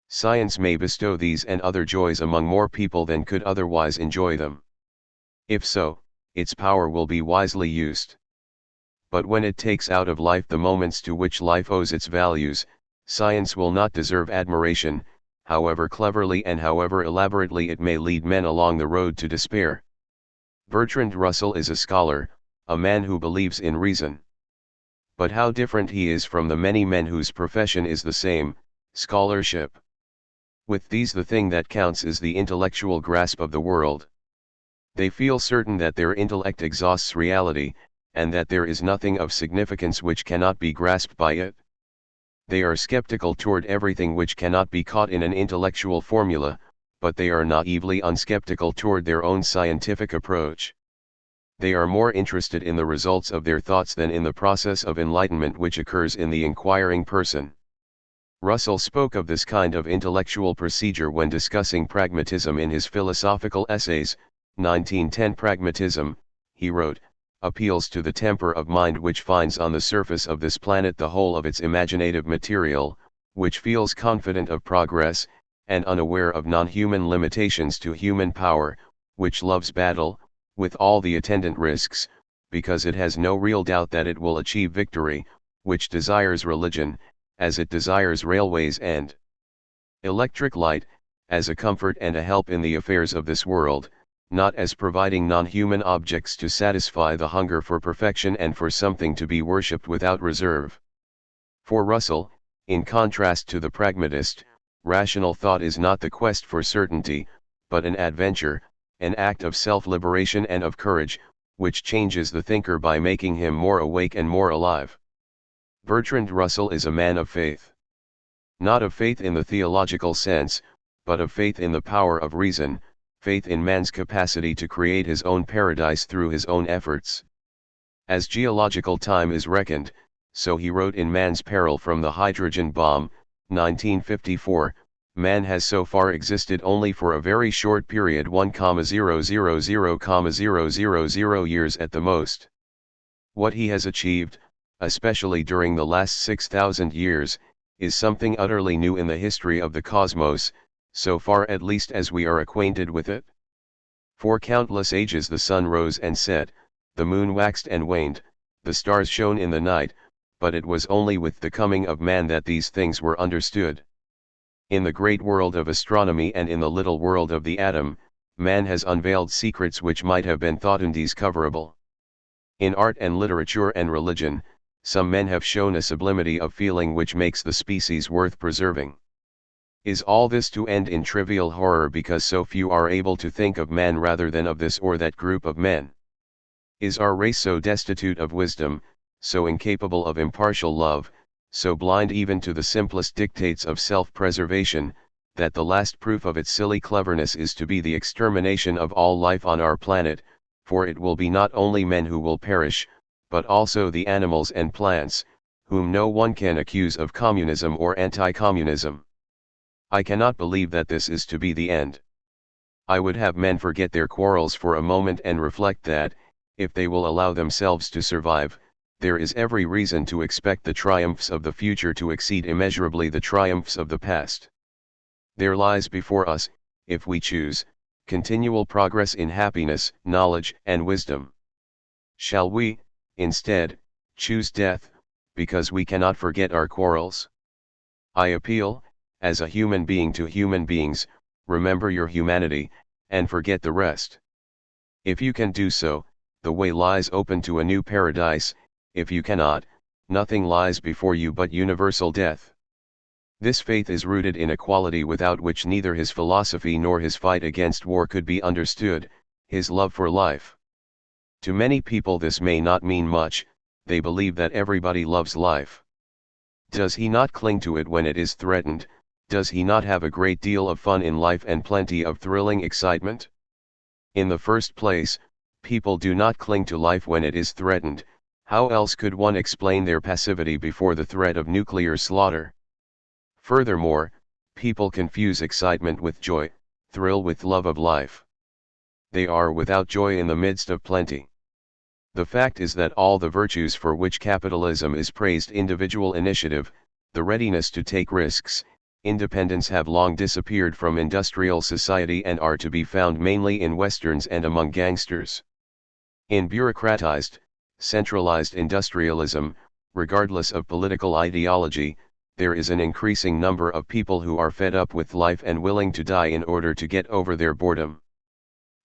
Science may bestow these and other joys among more people than could otherwise enjoy them. If so, its power will be wisely used. But when it takes out of life the moments to which life owes its values, science will not deserve admiration, however cleverly and however elaborately it may lead men along the road to despair. Bertrand Russell is a scholar, a man who believes in reason. But how different he is from the many men whose profession is the same, scholarship. With these the thing that counts is the intellectual grasp of the world. They feel certain that their intellect exhausts reality, and that there is nothing of significance which cannot be grasped by it. They are skeptical toward everything which cannot be caught in an intellectual formula, but they are naively unskeptical toward their own scientific approach. They are more interested in the results of their thoughts than in the process of enlightenment which occurs in the inquiring person. Russell spoke of this kind of intellectual procedure when discussing pragmatism in his philosophical essays. 1910 Pragmatism, he wrote, appeals to the temper of mind which finds on the surface of this planet the whole of its imaginative material, which feels confident of progress, and unaware of non-human limitations to human power, which loves battle, with all the attendant risks, because it has no real doubt that it will achieve victory, which desires religion, as it desires railways and electric light, as a comfort and a help in the affairs of this world, not as providing non-human objects to satisfy the hunger for perfection and for something to be worshipped without reserve. For Russell, in contrast to the pragmatist, rational thought is not the quest for certainty, but an adventure, an act of self-liberation and of courage, which changes the thinker by making him more awake and more alive. Bertrand Russell is a man of faith. Not of faith in the theological sense, but of faith in the power of reason, faith in man's capacity to create his own paradise through his own efforts. As geological time is reckoned, so he wrote in Man's Peril from the Hydrogen Bomb, 1954, man has so far existed only for a very short period, 1,000,000 years at the most. What he has achieved, especially during the last 6,000 years, is something utterly new in the history of the cosmos, so far at least as we are acquainted with it. For countless ages the sun rose and set, the moon waxed and waned, the stars shone in the night, but it was only with the coming of man that these things were understood. In the great world of astronomy and in the little world of the atom, man has unveiled secrets which might have been thought undiscoverable. In art and literature and religion, some men have shown a sublimity of feeling which makes the species worth preserving. Is all this to end in trivial horror because so few are able to think of man rather than of this or that group of men? Is our race so destitute of wisdom, so incapable of impartial love, so blind even to the simplest dictates of self-preservation, that the last proof of its silly cleverness is to be the extermination of all life on our planet, for it will be not only men who will perish, but also the animals and plants, whom no one can accuse of communism or anti-communism. I cannot believe that this is to be the end. I would have men forget their quarrels for a moment and reflect that, if they will allow themselves to survive, there is every reason to expect the triumphs of the future to exceed immeasurably the triumphs of the past. There lies before us, if we choose, continual progress in happiness, knowledge, and wisdom. Shall we, instead, choose death, because we cannot forget our quarrels? I appeal, as a human being to human beings, remember your humanity, and forget the rest. If you can do so, the way lies open to a new paradise. If you cannot, nothing lies before you but universal death. This faith is rooted in a quality without which neither his philosophy nor his fight against war could be understood, his love for life. To many people this may not mean much, they believe that everybody loves life. Does he not cling to it when it is threatened? Does he not have a great deal of fun in life and plenty of thrilling excitement? In the first place, people do not cling to life when it is threatened. How else could one explain their passivity before the threat of nuclear slaughter? Furthermore, people confuse excitement with joy, thrill with love of life. They are without joy in the midst of plenty. The fact is that all the virtues for which capitalism is praised, individual initiative, the readiness to take risks, independence, have long disappeared from industrial society and are to be found mainly in westerns and among gangsters. In bureaucratized, centralized industrialism. Regardless of political ideology, there is an increasing number of people who are fed up with life and willing to die in order to get over their boredom.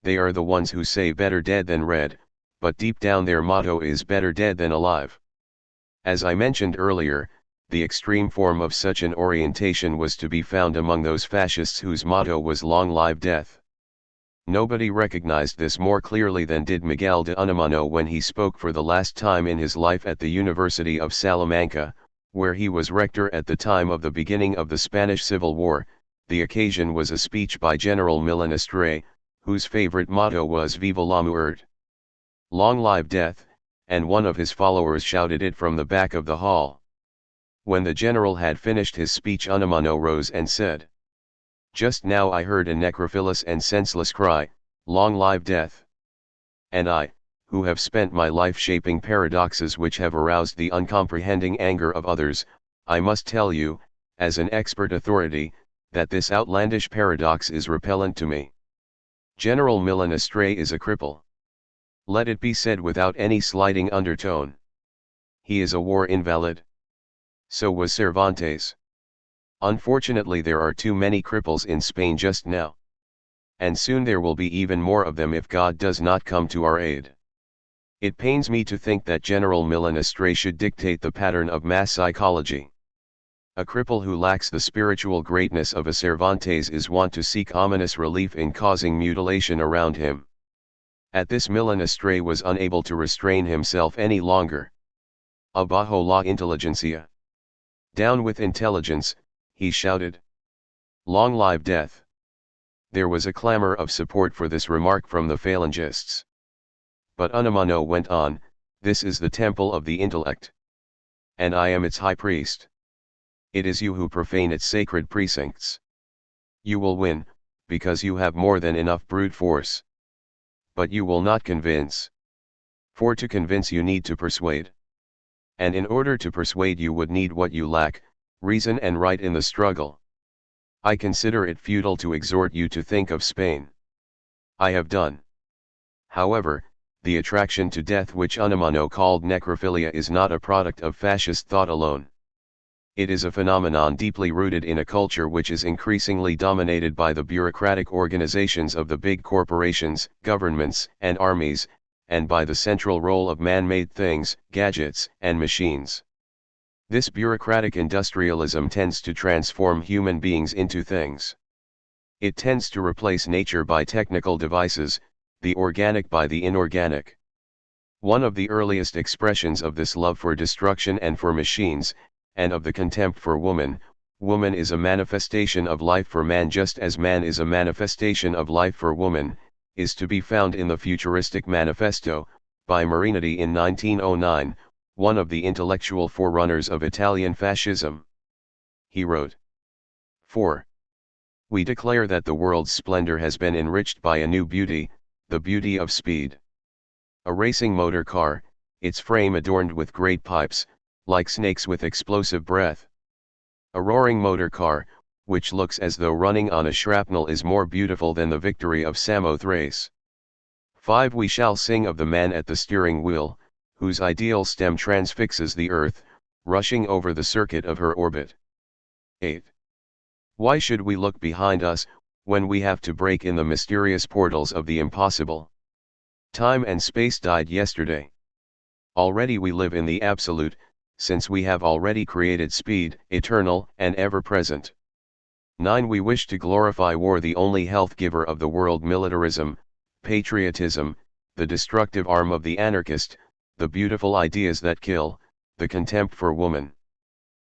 They are the ones who say better dead than red, but deep down their motto is better dead than alive. As I mentioned earlier, the extreme form of such an orientation was to be found among those fascists whose motto was long live death. Nobody recognized this more clearly than did Miguel de Unamuno when he spoke for the last time in his life at the University of Salamanca, where he was rector at the time of the beginning of the Spanish Civil War. The occasion was a speech by General Milanestre, whose favorite motto was Viva la muerte, long live death, and one of his followers shouted it from the back of the hall. When the general had finished his speech, Unamuno rose and said, "Just now I heard a necrophilous and senseless cry, long live death. And I, who have spent my life shaping paradoxes which have aroused the uncomprehending anger of others, I must tell you, as an expert authority, that this outlandish paradox is repellent to me. General Milanestre is a cripple. Let it be said without any slighting undertone. He is a war invalid. So was Cervantes. Unfortunately, there are too many cripples in Spain just now. And soon there will be even more of them if God does not come to our aid. It pains me to think that General Milanestre should dictate the pattern of mass psychology. A cripple who lacks the spiritual greatness of a Cervantes is wont to seek ominous relief in causing mutilation around him." At this, Milanestre was unable to restrain himself any longer. "Abajo la inteligencia! Down with intelligence!" he shouted. "Long live death!" There was a clamor of support for this remark from the Phalangists. But Unamuno went on, "This is the temple of the intellect. And I am its high priest. It is you who profane its sacred precincts. You will win, because you have more than enough brute force. But you will not convince. For to convince you need to persuade. And in order to persuade you would need what you lack, reason and right in the struggle. I consider it futile to exhort you to think of Spain. I have done. However, the attraction to death which Unamuno called necrophilia is not a product of fascist thought alone. It is a phenomenon deeply rooted in a culture which is increasingly dominated by the bureaucratic organizations of the big corporations, governments, and armies, and by the central role of man-made things, gadgets, and machines. This bureaucratic industrialism tends to transform human beings into things. It tends to replace nature by technical devices, the organic by the inorganic. One of the earliest expressions of this love for destruction and for machines, and of the contempt for woman, woman is a manifestation of life for man just as man is a manifestation of life for woman, is to be found in the Futuristic Manifesto, by Marinetti in 1909, one of the intellectual forerunners of Italian fascism. He wrote, 4. We declare that the world's splendor has been enriched by a new beauty, the beauty of speed. A racing motor car, its frame adorned with great pipes, like snakes with explosive breath. A roaring motor car, which looks as though running on a shrapnel, is more beautiful than the victory of Samothrace. 5. We shall sing of the man at the steering wheel, whose ideal stem transfixes the earth, rushing over the circuit of her orbit. 8. Why should we look behind us, when we have to break in the mysterious portals of the impossible? Time and space died yesterday. Already we live in the absolute, since we have already created speed, eternal and ever-present. 9. We wish to glorify war, the only health giver of the world, militarism, patriotism, the destructive arm of the anarchist, the beautiful ideas that kill, the contempt for woman.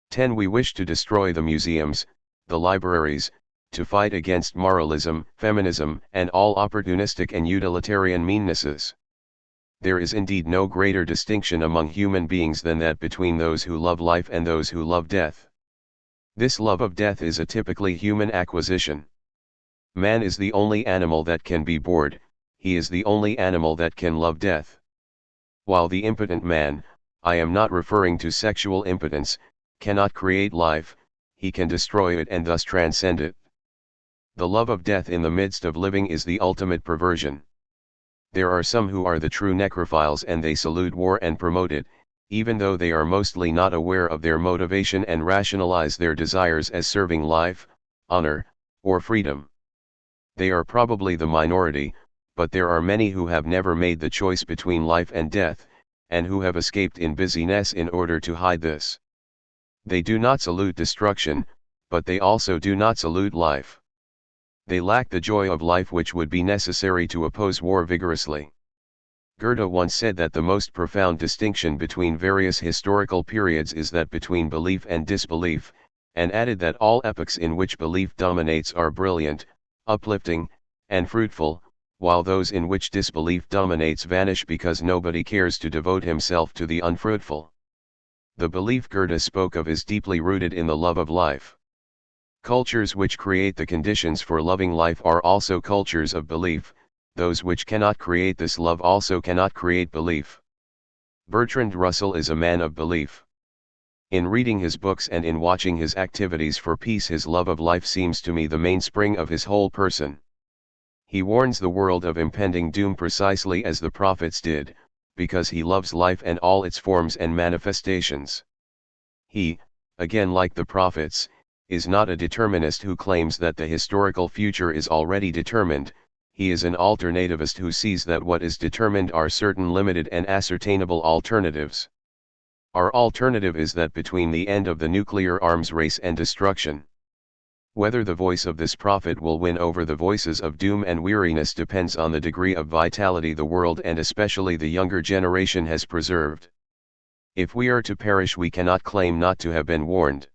10. We wish to destroy the museums, the libraries, to fight against moralism, feminism, and all opportunistic and utilitarian meannesses. There is indeed no greater distinction among human beings than that between those who love life and those who love death. This love of death is a typically human acquisition. Man is the only animal that can be bored, he is the only animal that can love death. While the impotent man, I am not referring to sexual impotence, cannot create life, he can destroy it and thus transcend it. The love of death in the midst of living is the ultimate perversion. There are some who are the true necrophiles and they salute war and promote it, even though they are mostly not aware of their motivation and rationalize their desires as serving life, honor, or freedom. They are probably the minority, but there are many who have never made the choice between life and death, and who have escaped in busyness in order to hide this. They do not salute destruction, but they also do not salute life. They lack the joy of life which would be necessary to oppose war vigorously. Goethe once said that the most profound distinction between various historical periods is that between belief and disbelief, and added that all epochs in which belief dominates are brilliant, uplifting, and fruitful, while those in which disbelief dominates vanish because nobody cares to devote himself to the unfruitful. The belief Goethe spoke of is deeply rooted in the love of life. Cultures which create the conditions for loving life are also cultures of belief. Those which cannot create this love also cannot create belief. Bertrand Russell is a man of belief. In reading his books and in watching his activities for peace, his love of life seems to me the mainspring of his whole person. He warns the world of impending doom precisely as the prophets did, because he loves life and all its forms and manifestations. He, again like the prophets, is not a determinist who claims that the historical future is already determined. He is an alternativist who sees that what is determined are certain limited and ascertainable alternatives. Our alternative is that between the end of the nuclear arms race and destruction. Whether the voice of this prophet will win over the voices of doom and weariness depends on the degree of vitality the world and especially the younger generation has preserved. If we are to perish, we cannot claim not to have been warned.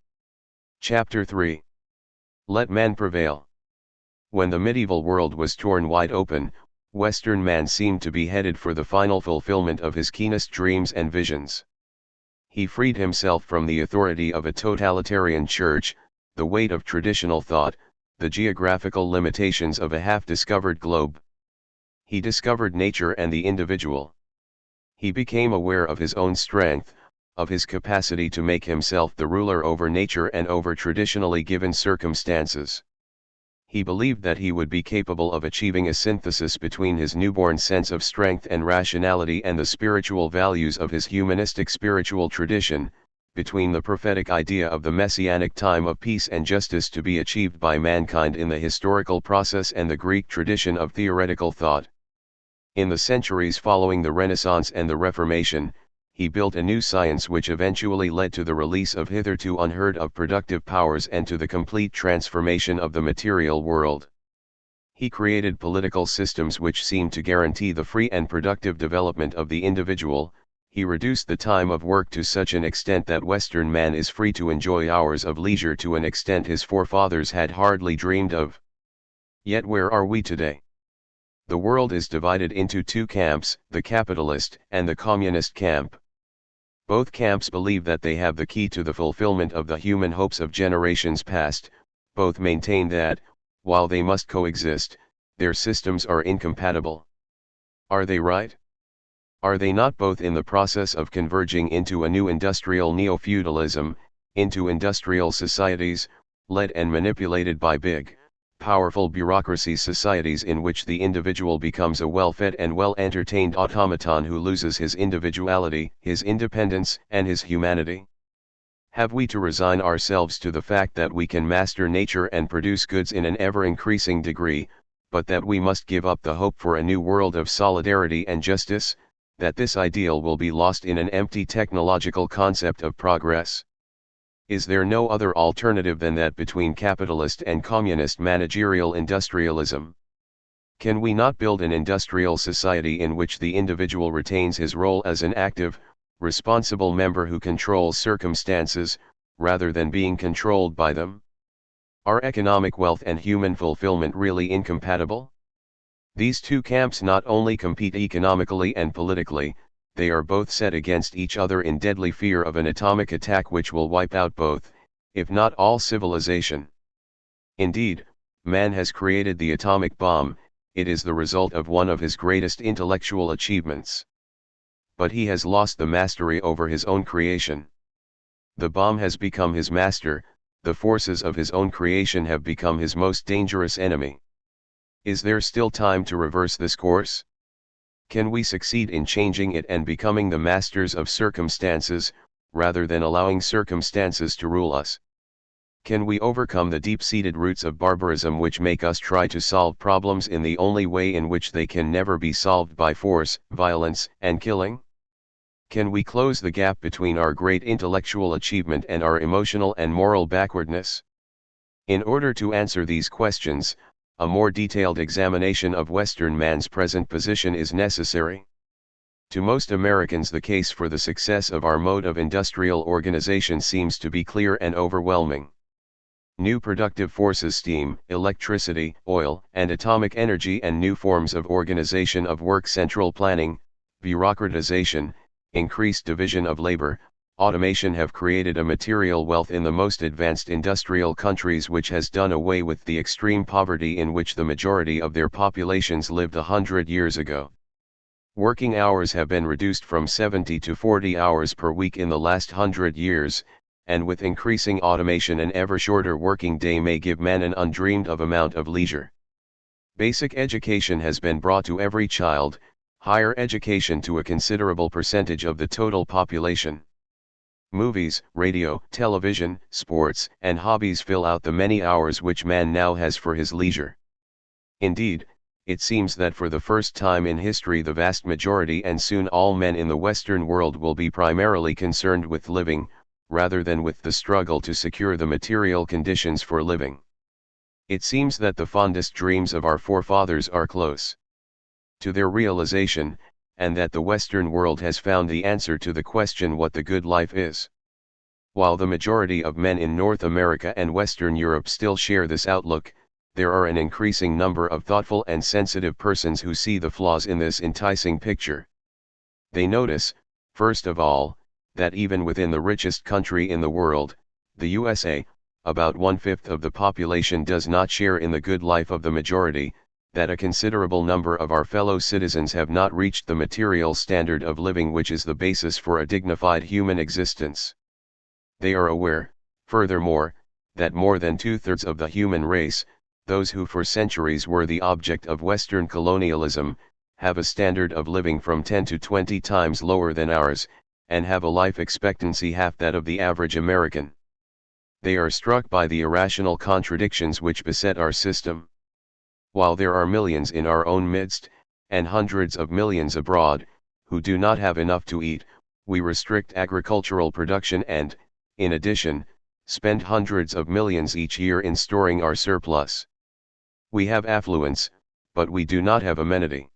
Chapter 3. Let man prevail. When the medieval world was torn wide open, Western man seemed to be headed for the final fulfillment of his keenest dreams and visions. He freed himself from the authority of a totalitarian church, the weight of traditional thought, the geographical limitations of a half-discovered globe. He discovered nature and the individual. He became aware of his own strength, of his capacity to make himself the ruler over nature and over traditionally given circumstances. He believed that he would be capable of achieving a synthesis between his newborn sense of strength and rationality and the spiritual values of his humanistic spiritual tradition, between the prophetic idea of the messianic time of peace and justice to be achieved by mankind in the historical process and the Greek tradition of theoretical thought. In the centuries following the Renaissance and the Reformation, he built a new science which eventually led to the release of hitherto unheard of productive powers and to the complete transformation of the material world. He created political systems which seemed to guarantee the free and productive development of the individual. He reduced the time of work to such an extent that Western man is free to enjoy hours of leisure to an extent his forefathers had hardly dreamed of. Yet where are we today? The world is divided into two camps, the capitalist and the communist camp. Both camps believe that they have the key to the fulfillment of the human hopes of generations past. Both maintain that, while they must coexist, their systems are incompatible. Are they right? Are they not both in the process of converging into a new industrial neo-feudalism, into industrial societies, led and manipulated by big, powerful bureaucracy societies in which the individual becomes a well-fed and well-entertained automaton who loses his individuality, his independence, and his humanity? Have we to resign ourselves to the fact that we can master nature and produce goods in an ever-increasing degree, but that we must give up the hope for a new world of solidarity and justice, that this ideal will be lost in an empty technological concept of progress? Is there no other alternative than that between capitalist and communist managerial industrialism? Can we not build an industrial society in which the individual retains his role as an active, responsible member who controls circumstances, rather than being controlled by them? Are economic wealth and human fulfillment really incompatible? These two camps not only compete economically and politically, they are both set against each other in deadly fear of an atomic attack which will wipe out both, if not all civilization. Indeed, man has created the atomic bomb. It is the result of one of his greatest intellectual achievements. But he has lost the mastery over his own creation. The bomb has become his master, the forces of his own creation have become his most dangerous enemy. Is there still time to reverse this course? Can we succeed in changing it and becoming the masters of circumstances, rather than allowing circumstances to rule us? Can we overcome the deep-seated roots of barbarism which make us try to solve problems in the only way in which they can never be solved, by force, violence, and killing? Can we close the gap between our great intellectual achievement and our emotional and moral backwardness? In order to answer these questions, a more detailed examination of Western man's present position is necessary. To most Americans, the case for the success of our mode of industrial organization seems to be clear and overwhelming. New productive forces, steam, electricity, oil, and atomic energy, and new forms of organization of work, central planning, bureaucratization, increased division of labor, automation have created a material wealth in the most advanced industrial countries which has done away with the extreme poverty in which the majority of their populations lived 100 years ago. Working hours have been reduced from 70 to 40 hours per week in the last 100 years, and with increasing automation an ever shorter working day may give man an undreamed of amount of leisure. Basic education has been brought to every child, higher education to a considerable percentage of the total population. Movies, radio, television, sports, and hobbies fill out the many hours which man now has for his leisure. Indeed, it seems that for the first time in history the vast majority and soon all men in the Western world will be primarily concerned with living, rather than with the struggle to secure the material conditions for living. It seems that the fondest dreams of our forefathers are close to their realization, and that the Western world has found the answer to the question what the good life is. While the majority of men in North America and Western Europe still share this outlook, there are an increasing number of thoughtful and sensitive persons who see the flaws in this enticing picture. They notice, first of all, that even within the richest country in the world, the USA, about 1/5 of the population does not share in the good life of the majority, that a considerable number of our fellow citizens have not reached the material standard of living which is the basis for a dignified human existence. They are aware, furthermore, that more than 2/3 of the human race, those who for centuries were the object of Western colonialism, have a standard of living from 10 to 20 times lower than ours, and have a life expectancy half that of the average American. They are struck by the irrational contradictions which beset our system. While there are millions in our own midst, and hundreds of millions abroad, who do not have enough to eat, we restrict agricultural production and, in addition, spend hundreds of millions each year in storing our surplus. We have affluence, but we do not have amenity.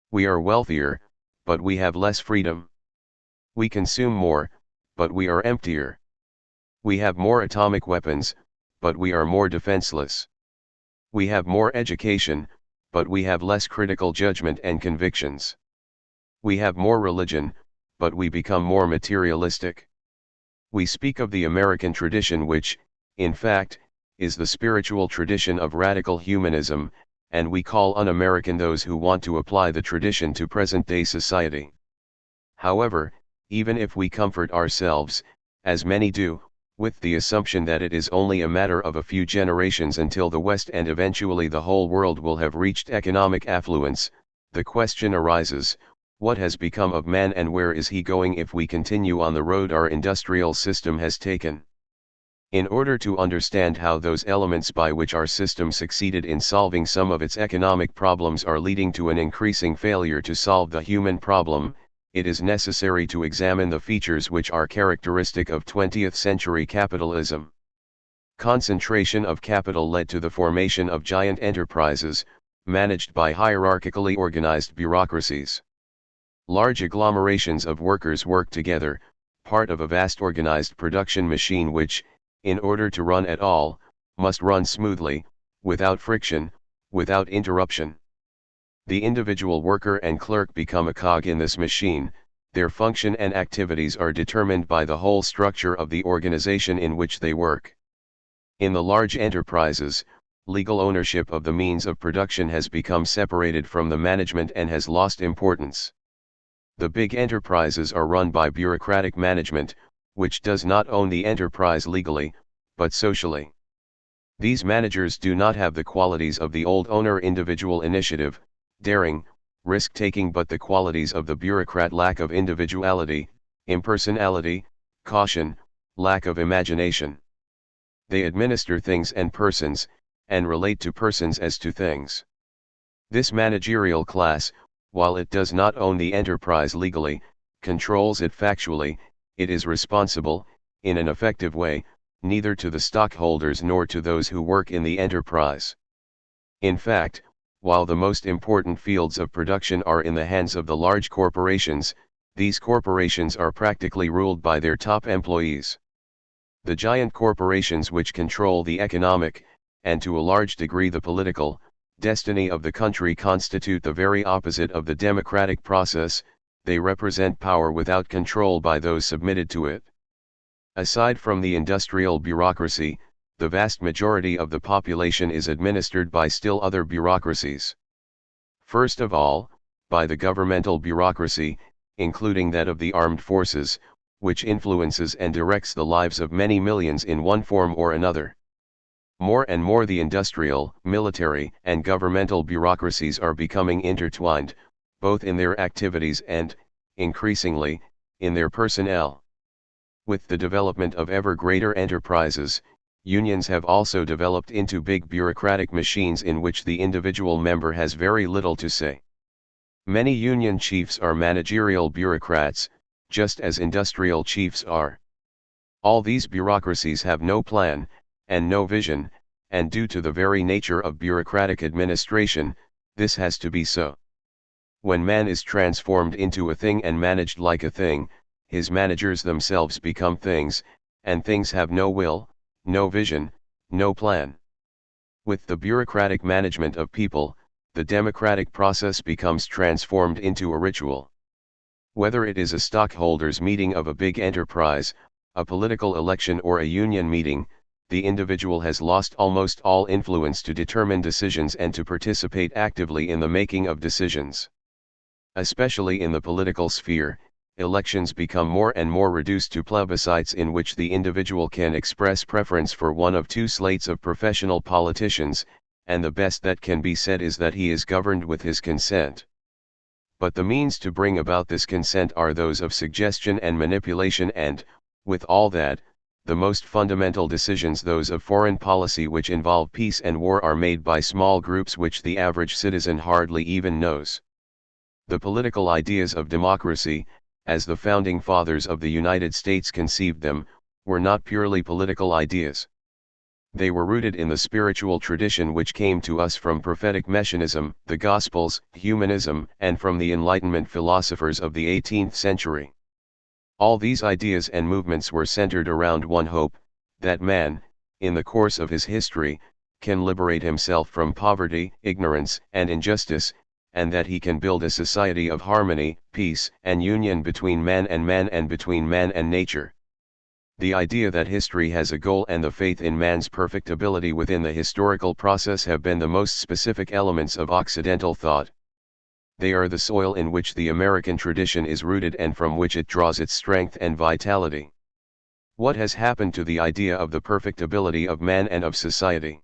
We are wealthier, but we have less freedom. We consume more, but we are emptier. We have more atomic weapons, but we are more defenseless. We have more education, but we have less critical judgment and convictions. We have more religion, but we become more materialistic. We speak of the American tradition which, in fact, is the spiritual tradition of radical humanism, and we call un-American those who want to apply the tradition to present-day society. However, even if we comfort ourselves, as many do, with the assumption that it is only a matter of a few generations until the West and eventually the whole world will have reached economic affluence, the question arises, what has become of man and where is he going if we continue on the road our industrial system has taken? In order to understand how those elements by which our system succeeded in solving some of its economic problems are leading to an increasing failure to solve the human problem, it is necessary to examine the features which are characteristic of 20th century capitalism. Concentration of capital led to the formation of giant enterprises, managed by hierarchically organized bureaucracies. Large agglomerations of workers work together, part of a vast organized production machine which, in order to run at all, must run smoothly, without friction, without interruption. The individual worker and clerk become a cog in this machine, their function and activities are determined by the whole structure of the organization in which they work. In the large enterprises, legal ownership of the means of production has become separated from the management and has lost importance. The big enterprises are run by bureaucratic management, which does not own the enterprise legally, but socially. These managers do not have the qualities of the old owner: individual initiative, daring, risk-taking, but the qualities of the bureaucrat: lack of individuality, impersonality, caution, lack of imagination. They administer things and persons, and relate to persons as to things. This managerial class, while it does not own the enterprise legally, controls it factually. It is responsible, in an effective way, neither to the stockholders nor to those who work in the enterprise. In fact, while the most important fields of production are in the hands of the large corporations, these corporations are practically ruled by their top employees. The giant corporations which control the economic, and to a large degree the political, destiny of the country constitute the very opposite of the democratic process. They represent power without control by those submitted to it. Aside from the industrial bureaucracy, the vast majority of the population is administered by still other bureaucracies. First of all, by the governmental bureaucracy, including that of the armed forces, which influences and directs the lives of many millions in one form or another. More and more the industrial, military, and governmental bureaucracies are becoming intertwined, both in their activities and, increasingly, in their personnel. With the development of ever greater enterprises, unions have also developed into big bureaucratic machines in which the individual member has very little to say. Many union chiefs are managerial bureaucrats, just as industrial chiefs are. All these bureaucracies have no plan, and no vision, and due to the very nature of bureaucratic administration, this has to be so. When man is transformed into a thing and managed like a thing, his managers themselves become things, and things have no will, no vision, no plan. With the bureaucratic management of people, the democratic process becomes transformed into a ritual. Whether it is a stockholders' meeting of a big enterprise, a political election, or a union meeting, the individual has lost almost all influence to determine decisions and to participate actively in the making of decisions. Especially in the political sphere, elections become more and more reduced to plebiscites in which the individual can express preference for one of two slates of professional politicians, and the best that can be said is that he is governed with his consent. But the means to bring about this consent are those of suggestion and manipulation, and, with all that, the most fundamental decisions, those of foreign policy which involve peace and war, are made by small groups which the average citizen hardly even knows. The political ideas of democracy, as the founding fathers of the United States conceived them, were not purely political ideas. They were rooted in the spiritual tradition which came to us from prophetic messianism, the Gospels, humanism, and from the Enlightenment philosophers of the 18th century. All these ideas and movements were centered around one hope, that man, in the course of his history, can liberate himself from poverty, ignorance, and injustice, and that he can build a society of harmony, peace, and union between man and between man and nature. The idea that history has a goal and the faith in man's perfectibility within the historical process have been the most specific elements of Occidental thought. They are the soil in which the American tradition is rooted and from which it draws its strength and vitality. What has happened to the idea of the perfectibility of man and of society?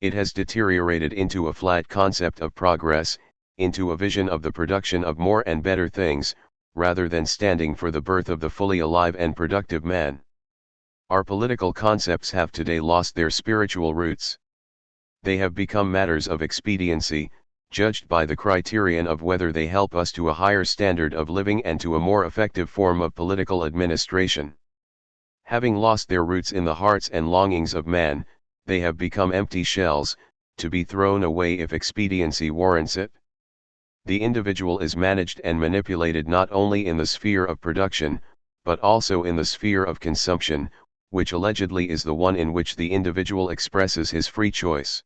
It has deteriorated into a flat concept of progress, into a vision of the production of more and better things, rather than standing for the birth of the fully alive and productive man. Our political concepts have today lost their spiritual roots. They have become matters of expediency, judged by the criterion of whether they help us to a higher standard of living and to a more effective form of political administration. Having lost their roots in the hearts and longings of man, they have become empty shells, to be thrown away if expediency warrants it. The individual is managed and manipulated not only in the sphere of production, but also in the sphere of consumption, which allegedly is the one in which the individual expresses his free choice.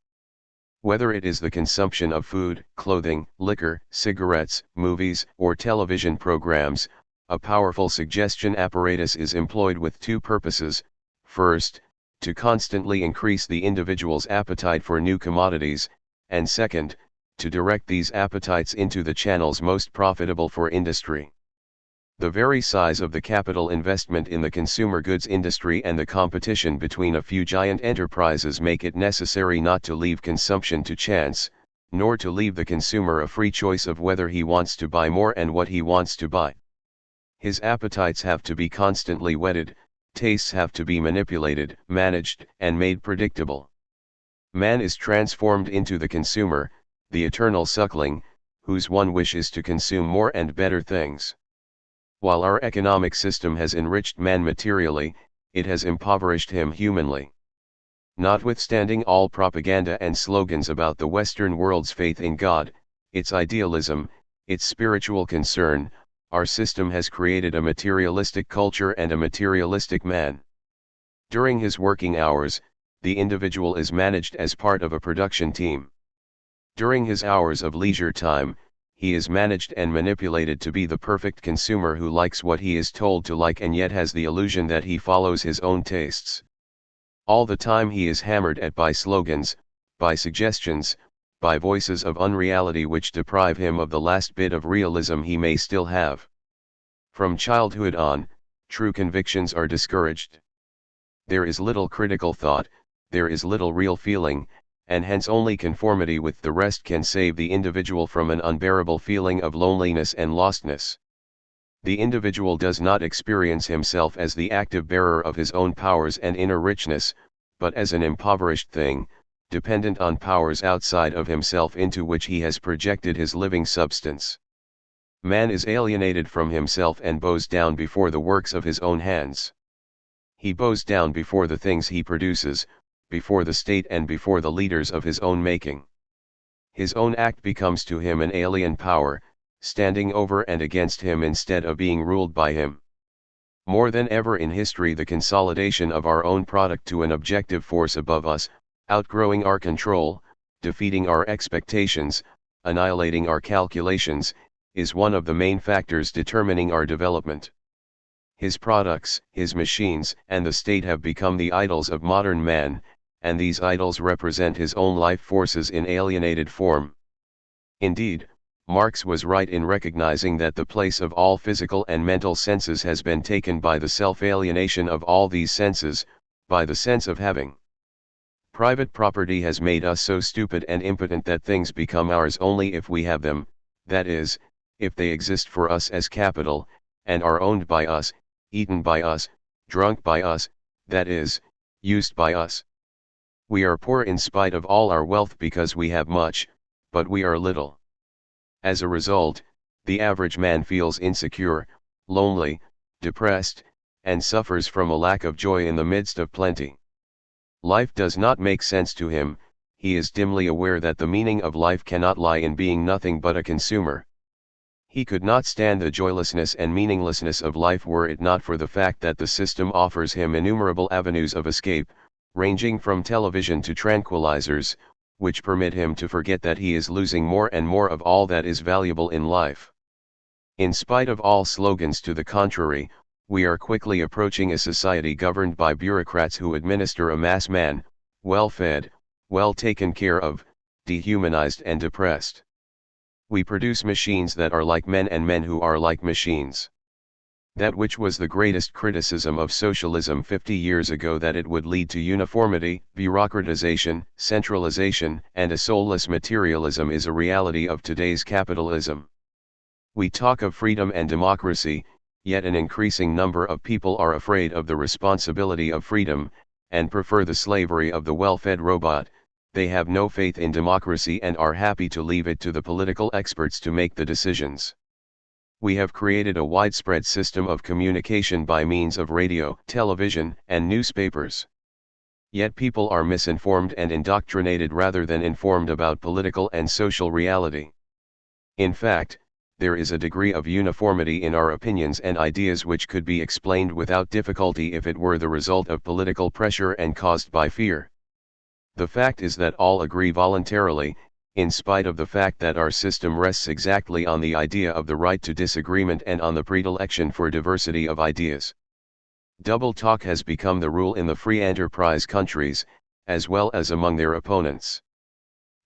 Whether it is the consumption of food, clothing, liquor, cigarettes, movies, or television programs, a powerful suggestion apparatus is employed with two purposes: first, to constantly increase the individual's appetite for new commodities, and second, to direct these appetites into the channels most profitable for industry. The very size of the capital investment in the consumer goods industry and the competition between a few giant enterprises make it necessary not to leave consumption to chance, nor to leave the consumer a free choice of whether he wants to buy more and what he wants to buy. His appetites have to be constantly whetted, tastes have to be manipulated, managed, and made predictable. Man is transformed into the consumer, the eternal suckling, whose one wish is to consume more and better things. While our economic system has enriched man materially, it has impoverished him humanly. Notwithstanding all propaganda and slogans about the Western world's faith in God, its idealism, its spiritual concern, our system has created a materialistic culture and a materialistic man. During his working hours, the individual is managed as part of a production team. During his hours of leisure time, he is managed and manipulated to be the perfect consumer who likes what he is told to like and yet has the illusion that he follows his own tastes. All the time he is hammered at by slogans, by suggestions, by voices of unreality which deprive him of the last bit of realism he may still have. From childhood on, true convictions are discouraged. There is little critical thought, there is little real feeling, and hence only conformity with the rest can save the individual from an unbearable feeling of loneliness and lostness. The individual does not experience himself as the active bearer of his own powers and inner richness, but as an impoverished thing, dependent on powers outside of himself into which he has projected his living substance. Man is alienated from himself and bows down before the works of his own hands. He bows down before the things he produces, before the state and before the leaders of his own making. His own act becomes to him an alien power, standing over and against him instead of being ruled by him. More than ever in history, the consolidation of our own product to an objective force above us, outgrowing our control, defeating our expectations, annihilating our calculations, is one of the main factors determining our development. His products, his machines, and the state have become the idols of modern man, and these idols represent his own life forces in alienated form. Indeed, Marx was right in recognizing that the place of all physical and mental senses has been taken by the self-alienation of all these senses, by the sense of having. Private property has made us so stupid and impotent that things become ours only if we have them, that is, if they exist for us as capital, and are owned by us, eaten by us, drunk by us, that is, used by us. We are poor in spite of all our wealth because we have much, but we are little. As a result, the average man feels insecure, lonely, depressed, and suffers from a lack of joy in the midst of plenty. Life does not make sense to him. He is dimly aware that the meaning of life cannot lie in being nothing but a consumer. He could not stand the joylessness and meaninglessness of life were it not for the fact that the system offers him innumerable avenues of escape, ranging from television to tranquilizers, which permit him to forget that he is losing more and more of all that is valuable in life. In spite of all slogans to the contrary, we are quickly approaching a society governed by bureaucrats who administer a mass man, well-fed, well taken care of, dehumanized and depressed. We produce machines that are like men and men who are like machines. That which was the greatest criticism of socialism 50 years ago, that it would lead to uniformity, bureaucratization, centralization, and a soulless materialism, is a reality of today's capitalism. We talk of freedom and democracy, yet an increasing number of people are afraid of the responsibility of freedom, and prefer the slavery of the well-fed robot. They have no faith in democracy and are happy to leave it to the political experts to make the decisions. We have created a widespread system of communication by means of radio, television, and newspapers. Yet people are misinformed and indoctrinated rather than informed about political and social reality. In fact, there is a degree of uniformity in our opinions and ideas which could be explained without difficulty if it were the result of political pressure and caused by fear. The fact is that all agree voluntarily, in spite of the fact that our system rests exactly on the idea of the right to disagreement and on the predilection for diversity of ideas. Double talk has become the rule in the free enterprise countries, as well as among their opponents.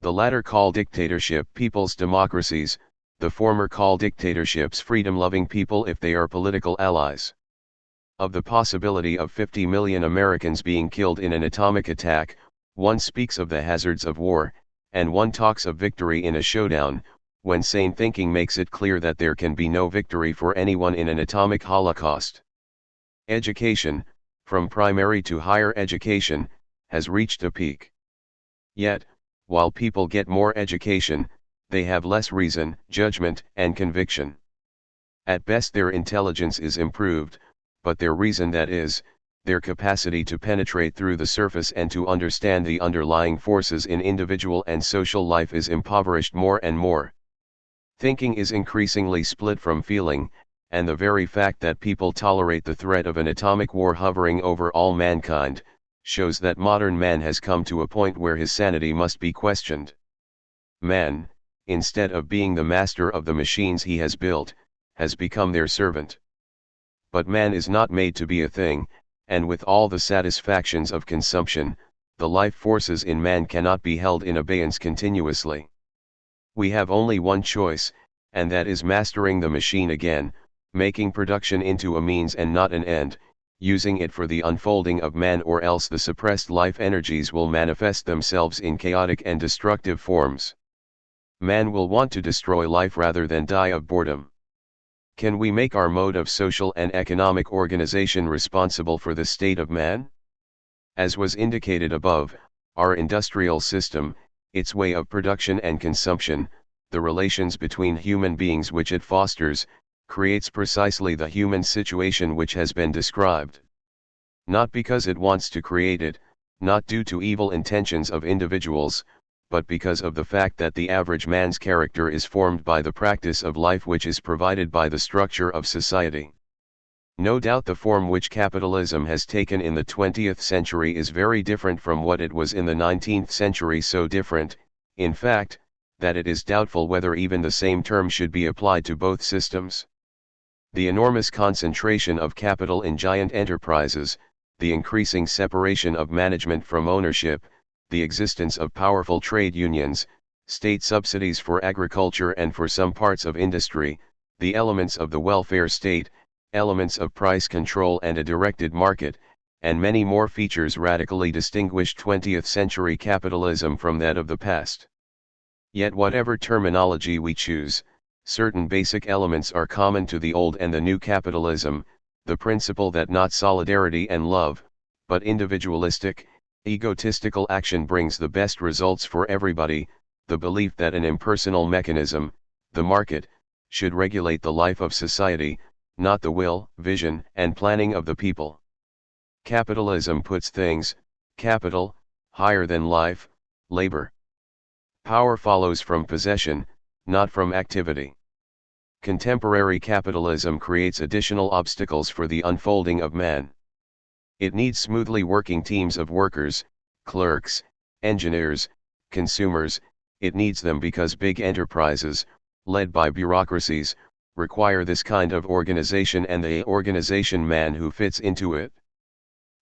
The latter call dictatorship people's democracies, the former call dictatorships freedom-loving people if they are political allies. Of the possibility of 50 million Americans being killed in an atomic attack, one speaks of the hazards of war, and one talks of victory in a showdown, when sane thinking makes it clear that there can be no victory for anyone in an atomic holocaust. Education, from primary to higher education, has reached a peak. Yet, while people get more education, they have less reason, judgment, and conviction. At best their intelligence is improved, but their reason, that is, their capacity to penetrate through the surface and to understand the underlying forces in individual and social life, is impoverished more and more. Thinking is increasingly split from feeling, and the very fact that people tolerate the threat of an atomic war hovering over all mankind, shows that modern man has come to a point where his sanity must be questioned. Man, instead of being the master of the machines he has built, has become their servant. But man is not made to be a thing, and with all the satisfactions of consumption, the life forces in man cannot be held in abeyance continuously. We have only one choice, and that is mastering the machine again, making production into a means and not an end, using it for the unfolding of man, or else the suppressed life energies will manifest themselves in chaotic and destructive forms. Man will want to destroy life rather than die of boredom. Can we make our mode of social and economic organization responsible for the state of man? As was indicated above, our industrial system, its way of production and consumption, the relations between human beings which it fosters, creates precisely the human situation which has been described. Not because it wants to create it, not due to evil intentions of individuals, but because of the fact that the average man's character is formed by the practice of life which is provided by the structure of society. No doubt the form which capitalism has taken in the 20th century is very different from what it was in the 19th century, so different, in fact, that it is doubtful whether even the same term should be applied to both systems. The enormous concentration of capital in giant enterprises, the increasing separation of management from ownership, the existence of powerful trade unions, state subsidies for agriculture and for some parts of industry, the elements of the welfare state, elements of price control and a directed market, and many more features radically distinguish 20th century capitalism from that of the past. Yet whatever terminology we choose, certain basic elements are common to the old and the new capitalism: the principle that not solidarity and love, but individualistic, egotistical action brings the best results for everybody, the belief that an impersonal mechanism, the market, should regulate the life of society, not the will, vision, and planning of the people. Capitalism puts things, capital, higher than life, labor. Power follows from possession, not from activity. Contemporary capitalism creates additional obstacles for the unfolding of man. It needs smoothly working teams of workers, clerks, engineers, consumers. It needs them because big enterprises, led by bureaucracies, require this kind of organization and the organization man who fits into it.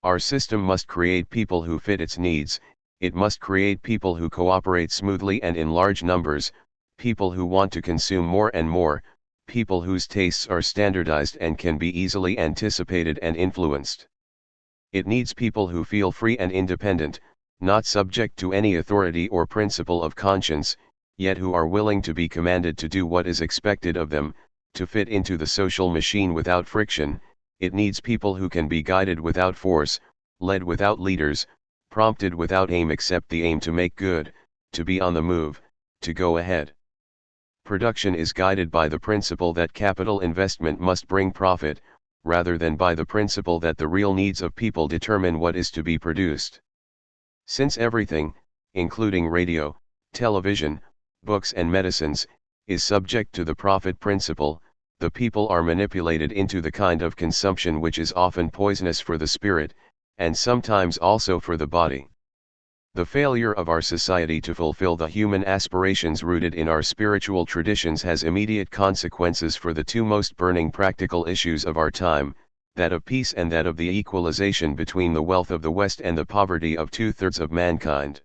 Our system must create people who fit its needs. It must create people who cooperate smoothly and in large numbers, people who want to consume more and more, people whose tastes are standardized and can be easily anticipated and influenced. It needs people who feel free and independent, not subject to any authority or principle of conscience, yet who are willing to be commanded to do what is expected of them, to fit into the social machine without friction. It needs people who can be guided without force, led without leaders, prompted without aim except the aim to make good, to be on the move, to go ahead. Production is guided by the principle that capital investment must bring profit, rather than by the principle that the real needs of people determine what is to be produced. Since everything, including radio, television, books and medicines, is subject to the profit principle, the people are manipulated into the kind of consumption which is often poisonous for the spirit, and sometimes also for the body. The failure of our society to fulfill the human aspirations rooted in our spiritual traditions has immediate consequences for the two most burning practical issues of our time, that of peace and that of the equalization between the wealth of the West and the poverty of 2/3 of mankind.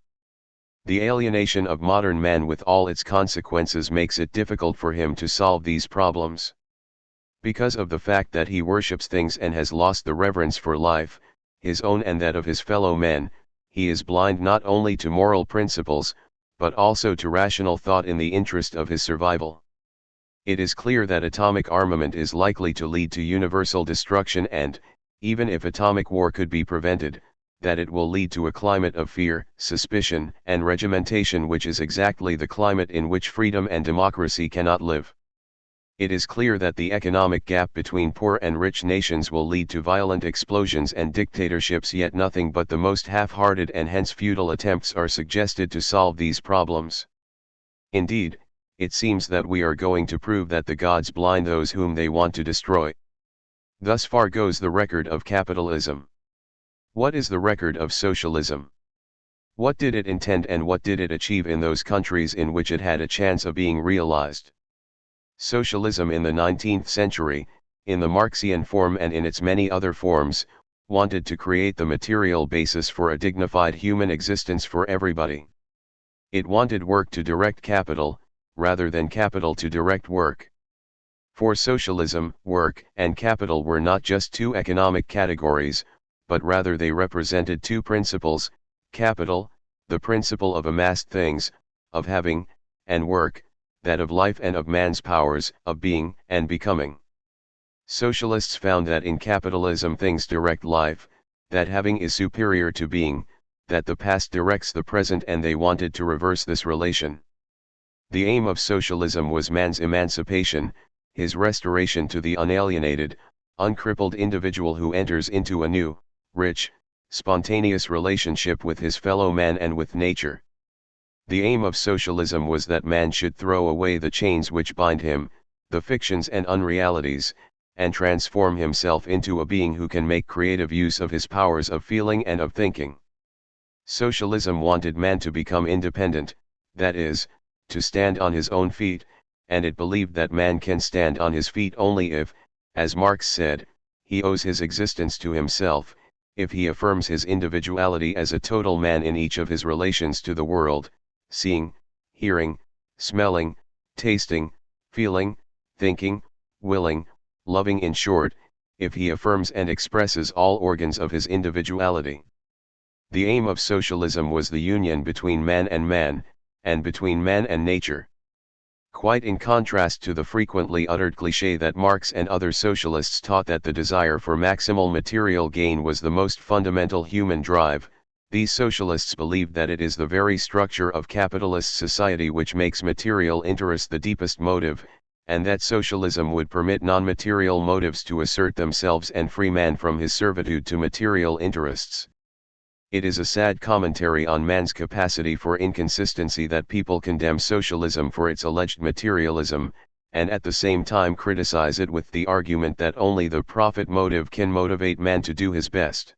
The alienation of modern man with all its consequences makes it difficult for him to solve these problems. Because of the fact that he worships things and has lost the reverence for life, his own and that of his fellow men, he is blind not only to moral principles, but also to rational thought in the interest of his survival. It is clear that atomic armament is likely to lead to universal destruction and, even if atomic war could be prevented, that it will lead to a climate of fear, suspicion, and regimentation, which is exactly the climate in which freedom and democracy cannot live. It is clear that the economic gap between poor and rich nations will lead to violent explosions and dictatorships, yet nothing but the most half-hearted and hence futile attempts are suggested to solve these problems. Indeed, it seems that we are going to prove that the gods blind those whom they want to destroy. Thus far goes the record of capitalism. What is the record of socialism? What did it intend and what did it achieve in those countries in which it had a chance of being realized? Socialism in the 19th century, in the Marxian form and in its many other forms, wanted to create the material basis for a dignified human existence for everybody. It wanted work to direct capital, rather than capital to direct work. For socialism, work and capital were not just two economic categories, but rather they represented two principles: capital, the principle of amassed things, of having, and work, that of life and of man's powers, of being and becoming. Socialists found that in capitalism things direct life, that having is superior to being, that the past directs the present, and they wanted to reverse this relation. The aim of socialism was man's emancipation, his restoration to the unalienated, uncrippled individual who enters into a new, rich, spontaneous relationship with his fellow man and with nature. The aim of socialism was that man should throw away the chains which bind him, the fictions and unrealities, and transform himself into a being who can make creative use of his powers of feeling and of thinking. Socialism wanted man to become independent, that is, to stand on his own feet, and it believed that man can stand on his feet only if, as Marx said, he owes his existence to himself, if he affirms his individuality as a total man in each of his relations to the world, seeing, hearing, smelling, tasting, feeling, thinking, willing, loving, in short, if he affirms and expresses all organs of his individuality. The aim of socialism was the union between man, and between man and nature. Quite in contrast to the frequently uttered cliché that Marx and other socialists taught that the desire for maximal material gain was the most fundamental human drive, these socialists believed that it is the very structure of capitalist society which makes material interest the deepest motive, and that socialism would permit non-material motives to assert themselves and free man from his servitude to material interests. It is a sad commentary on man's capacity for inconsistency that people condemn socialism for its alleged materialism, and at the same time criticize it with the argument that only the profit motive can motivate man to do his best.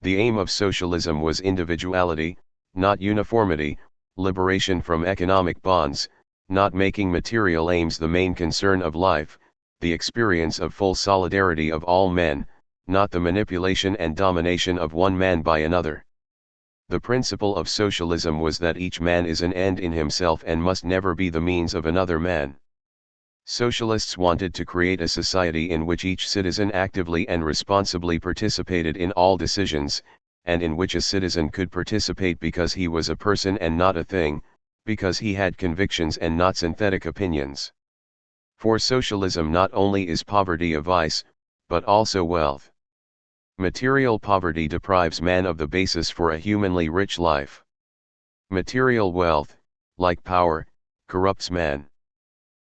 The aim of socialism was individuality, not uniformity, liberation from economic bonds, not making material aims the main concern of life, the experience of full solidarity of all men, not the manipulation and domination of one man by another. The principle of socialism was that each man is an end in himself and must never be the means of another man. Socialists wanted to create a society in which each citizen actively and responsibly participated in all decisions, and in which a citizen could participate because he was a person and not a thing, because he had convictions and not synthetic opinions. For socialism not only is poverty a vice, but also wealth. Material poverty deprives man of the basis for a humanly rich life. Material wealth, like power, corrupts man.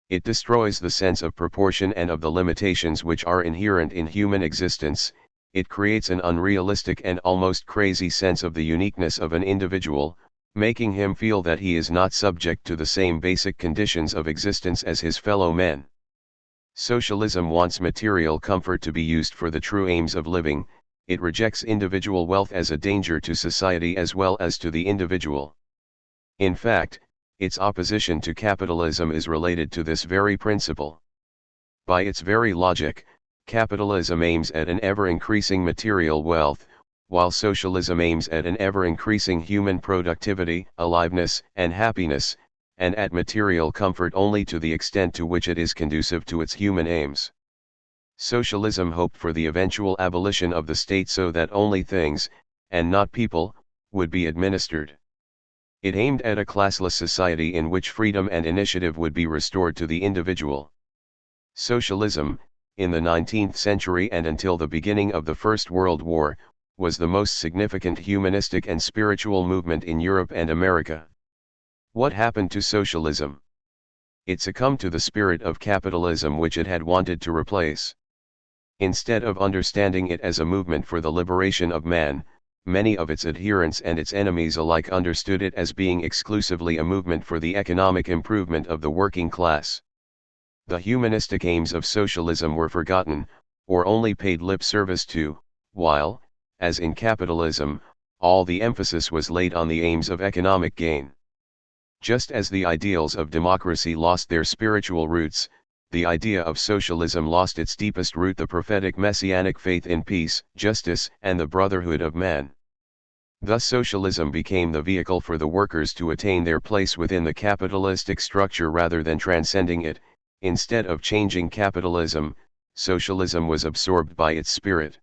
It destroys the sense of proportion and of the limitations which are inherent in human existence. It creates an unrealistic and almost crazy sense of the uniqueness of an individual, making him feel that he is not subject to the same basic conditions of existence as his fellow men. Socialism wants material comfort to be used for the true aims of living. It rejects individual wealth as a danger to society as well as to the individual. In fact, its opposition to capitalism is related to this very principle. By its very logic, capitalism aims at an ever-increasing material wealth, while socialism aims at an ever-increasing human productivity, aliveness, and happiness, and at material comfort only to the extent to which it is conducive to its human aims. Socialism hoped for the eventual abolition of the state so that only things, and not people, would be administered. It aimed at a classless society in which freedom and initiative would be restored to the individual. Socialism, in the 19th century and until the beginning of the First World War, was the most significant humanistic and spiritual movement in Europe and America. What happened to socialism? It succumbed to the spirit of capitalism which it had wanted to replace. Instead of understanding it as a movement for the liberation of man, many of its adherents and its enemies alike understood it as being exclusively a movement for the economic improvement of the working class. The humanistic aims of socialism were forgotten, or only paid lip service to, while, as in capitalism, all the emphasis was laid on the aims of economic gain. Just as the ideals of democracy lost their spiritual roots, the idea of socialism lost its deepest root, the prophetic messianic faith in peace, justice, and the brotherhood of man. Thus socialism became the vehicle for the workers to attain their place within the capitalistic structure rather than transcending it. Instead of changing capitalism, socialism was absorbed by its spirit.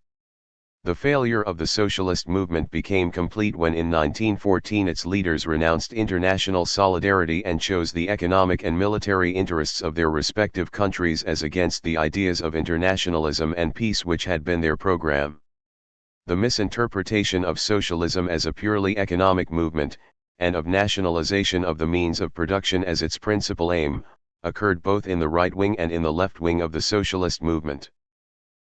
The failure of the socialist movement became complete when in 1914 its leaders renounced international solidarity and chose the economic and military interests of their respective countries as against the ideas of internationalism and peace which had been their program. The misinterpretation of socialism as a purely economic movement, and of nationalization of the means of production as its principal aim, occurred both in the right wing and in the left wing of the socialist movement.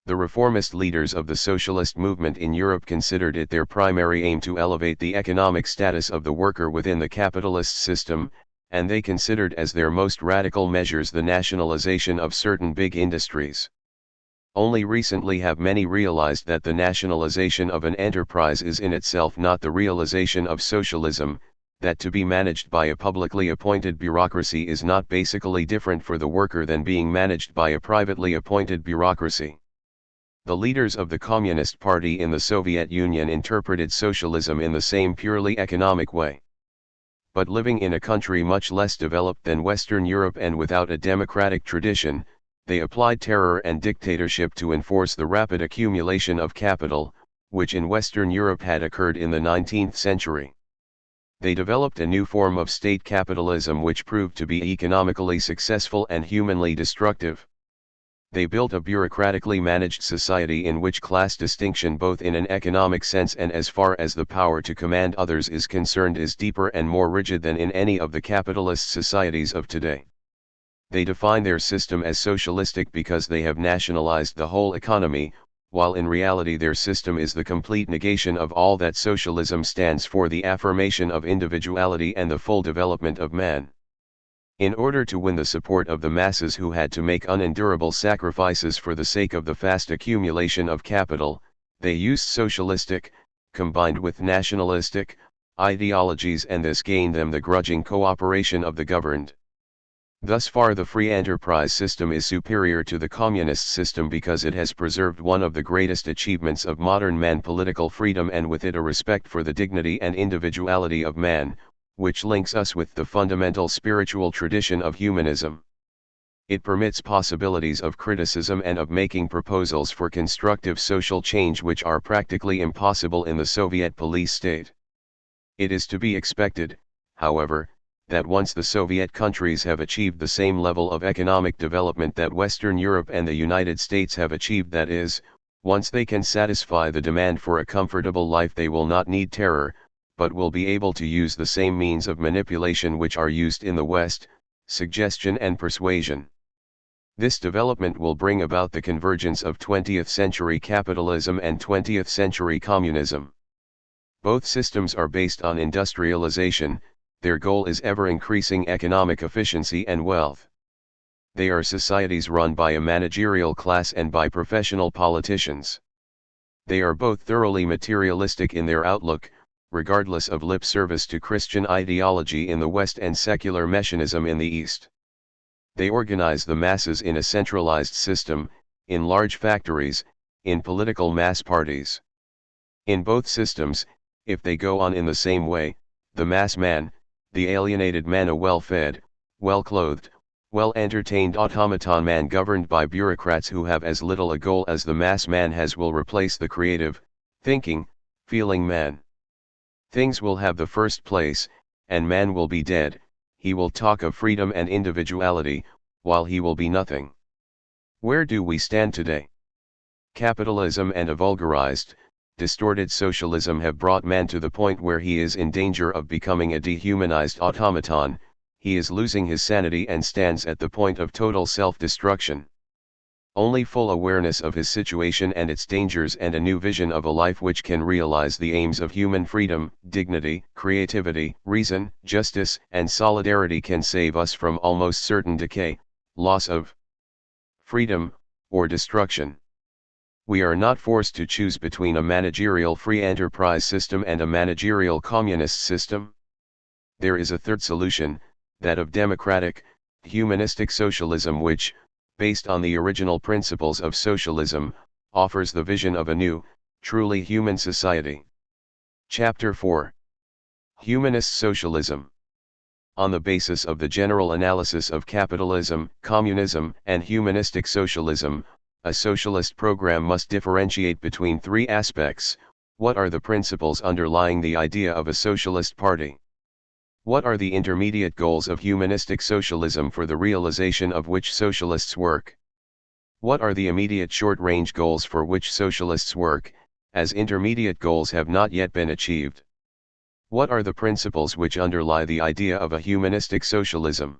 The reformist leaders of the socialist movement in Europe considered it their primary aim to elevate the economic status of the worker within the capitalist system, and they considered as their most radical measures the nationalization of certain big industries. Only recently have many realized that the nationalization of an enterprise is in itself not the realization of socialism, that to be managed by a publicly appointed bureaucracy is not basically different for the worker than being managed by a privately appointed bureaucracy. The leaders of the Communist Party in the Soviet Union interpreted socialism in the same purely economic way. But living in a country much less developed than Western Europe and without a democratic tradition, they applied terror and dictatorship to enforce the rapid accumulation of capital, which in Western Europe had occurred in the 19th century. They developed a new form of state capitalism which proved to be economically successful and humanly destructive. They built a bureaucratically managed society in which class distinction both in an economic sense and as far as the power to command others is concerned is deeper and more rigid than in any of the capitalist societies of today. They define their system as socialistic because they have nationalized the whole economy, while in reality their system is the complete negation of all that socialism stands for, the affirmation of individuality and the full development of man. In order to win the support of the masses who had to make unendurable sacrifices for the sake of the fast accumulation of capital, they used socialistic, combined with nationalistic, ideologies, and this gained them the grudging cooperation of the governed. Thus far the free enterprise system is superior to the communist system because it has preserved one of the greatest achievements of modern man, political freedom, and with it a respect for the dignity and individuality of man, which links us with the fundamental spiritual tradition of humanism. It permits possibilities of criticism and of making proposals for constructive social change which are practically impossible in the Soviet police state. It is to be expected, however, that once the Soviet countries have achieved the same level of economic development that Western Europe and the United States have achieved, that is, once they can satisfy the demand for a comfortable life, they will not need terror, but will be able to use the same means of manipulation which are used in the West, suggestion and persuasion. This development will bring about the convergence of 20th century capitalism and 20th century communism. Both systems are based on industrialization. Their goal is ever-increasing economic efficiency and wealth. They are societies run by a managerial class and by professional politicians. They are both thoroughly materialistic in their outlook, regardless of lip service to Christian ideology in the West and secular messianism in the East. They organize the masses in a centralized system, in large factories, in political mass parties. In both systems, if they go on in the same way, the mass man, the alienated man, a well-fed, well-clothed, well-entertained automaton man governed by bureaucrats who have as little a goal as the mass man has, will replace the creative, thinking, feeling man. Things will have the first place, and man will be dead, he will talk of freedom and individuality, while he will be nothing. Where do we stand today? Capitalism and a vulgarized, distorted socialism have brought man to the point where he is in danger of becoming a dehumanized automaton. He is losing his sanity and stands at the point of total self-destruction. Only full awareness of his situation and its dangers and a new vision of a life which can realize the aims of human freedom, dignity, creativity, reason, justice, and solidarity can save us from almost certain decay, loss of freedom, or destruction. We are not forced to choose between a managerial free enterprise system and a managerial communist system. There is a third solution, that of democratic, humanistic socialism which, based on the original principles of socialism, offers the vision of a new, truly human society. Chapter 4. Humanist Socialism. On the basis of the general analysis of capitalism, communism, and humanistic socialism, a socialist program must differentiate between three aspects. What are the principles underlying the idea of a socialist party? What are the intermediate goals of humanistic socialism for the realization of which socialists work? What are the immediate short-range goals for which socialists work, as intermediate goals have not yet been achieved? What are the principles which underlie the idea of a humanistic socialism?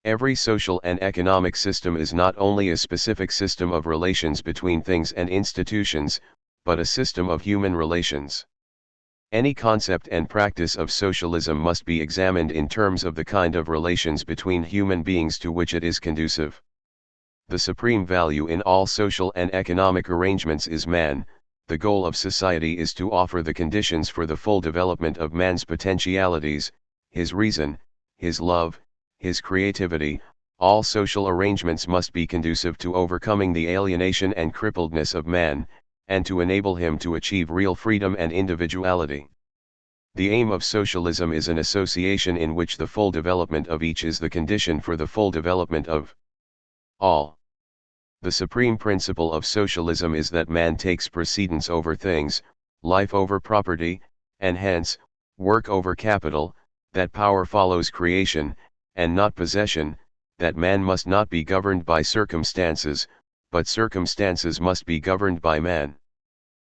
Every social and economic system is not only a specific system of relations between things and institutions, but a system of human relations. Any concept and practice of socialism must be examined in terms of the kind of relations between human beings to which it is conducive. The supreme value in all social and economic arrangements is man. The goal of society is to offer the conditions for the full development of man's potentialities, his reason, his love, his creativity. All social arrangements must be conducive to overcoming the alienation and crippledness of man, and to enable him to achieve real freedom and individuality. The aim of socialism is an association in which the full development of each is the condition for the full development of all. The supreme principle of socialism is that man takes precedence over things, life over property, and hence, work over capital, that power follows creation, and not possession, that man must not be governed by circumstances, but circumstances must be governed by man.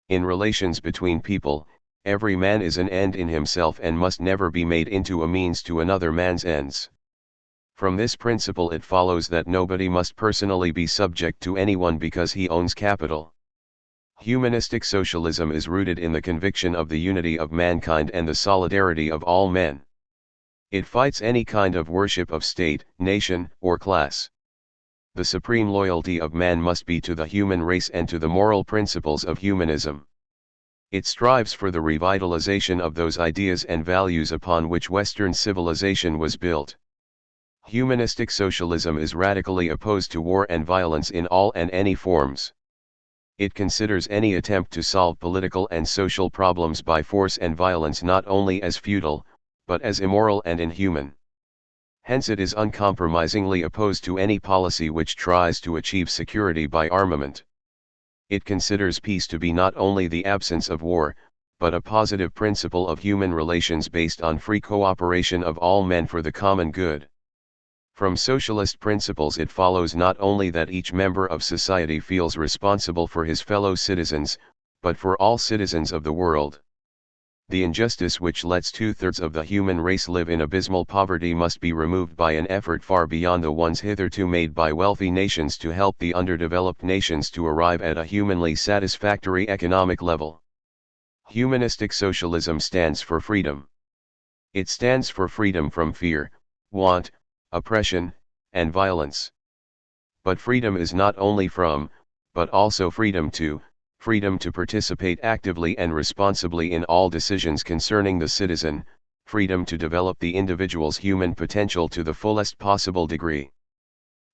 In relations between people, every man is an end in himself and must never be made into a means to another man's ends. From this principle it follows that nobody must personally be subject to anyone because he owns capital. Humanistic socialism is rooted in the conviction of the unity of mankind and the solidarity of all men. It fights any kind of worship of state, nation, or class. The supreme loyalty of man must be to the human race and to the moral principles of humanism. It strives for the revitalization of those ideas and values upon which Western civilization was built. Humanistic socialism is radically opposed to war and violence in all and any forms. It considers any attempt to solve political and social problems by force and violence not only as futile, but as immoral and inhuman. Hence it is uncompromisingly opposed to any policy which tries to achieve security by armament. It considers peace to be not only the absence of war, but a positive principle of human relations based on free cooperation of all men for the common good. From socialist principles it follows not only that each member of society feels responsible for his fellow citizens, but for all citizens of the world. The injustice which lets 2/3 of the human race live in abysmal poverty must be removed by an effort far beyond the ones hitherto made by wealthy nations to help the underdeveloped nations to arrive at a humanly satisfactory economic level. Humanistic socialism stands for freedom. It stands for freedom from fear, want, oppression, and violence. But freedom is not only from, but also freedom to participate actively and responsibly in all decisions concerning the citizen, freedom to develop the individual's human potential to the fullest possible degree.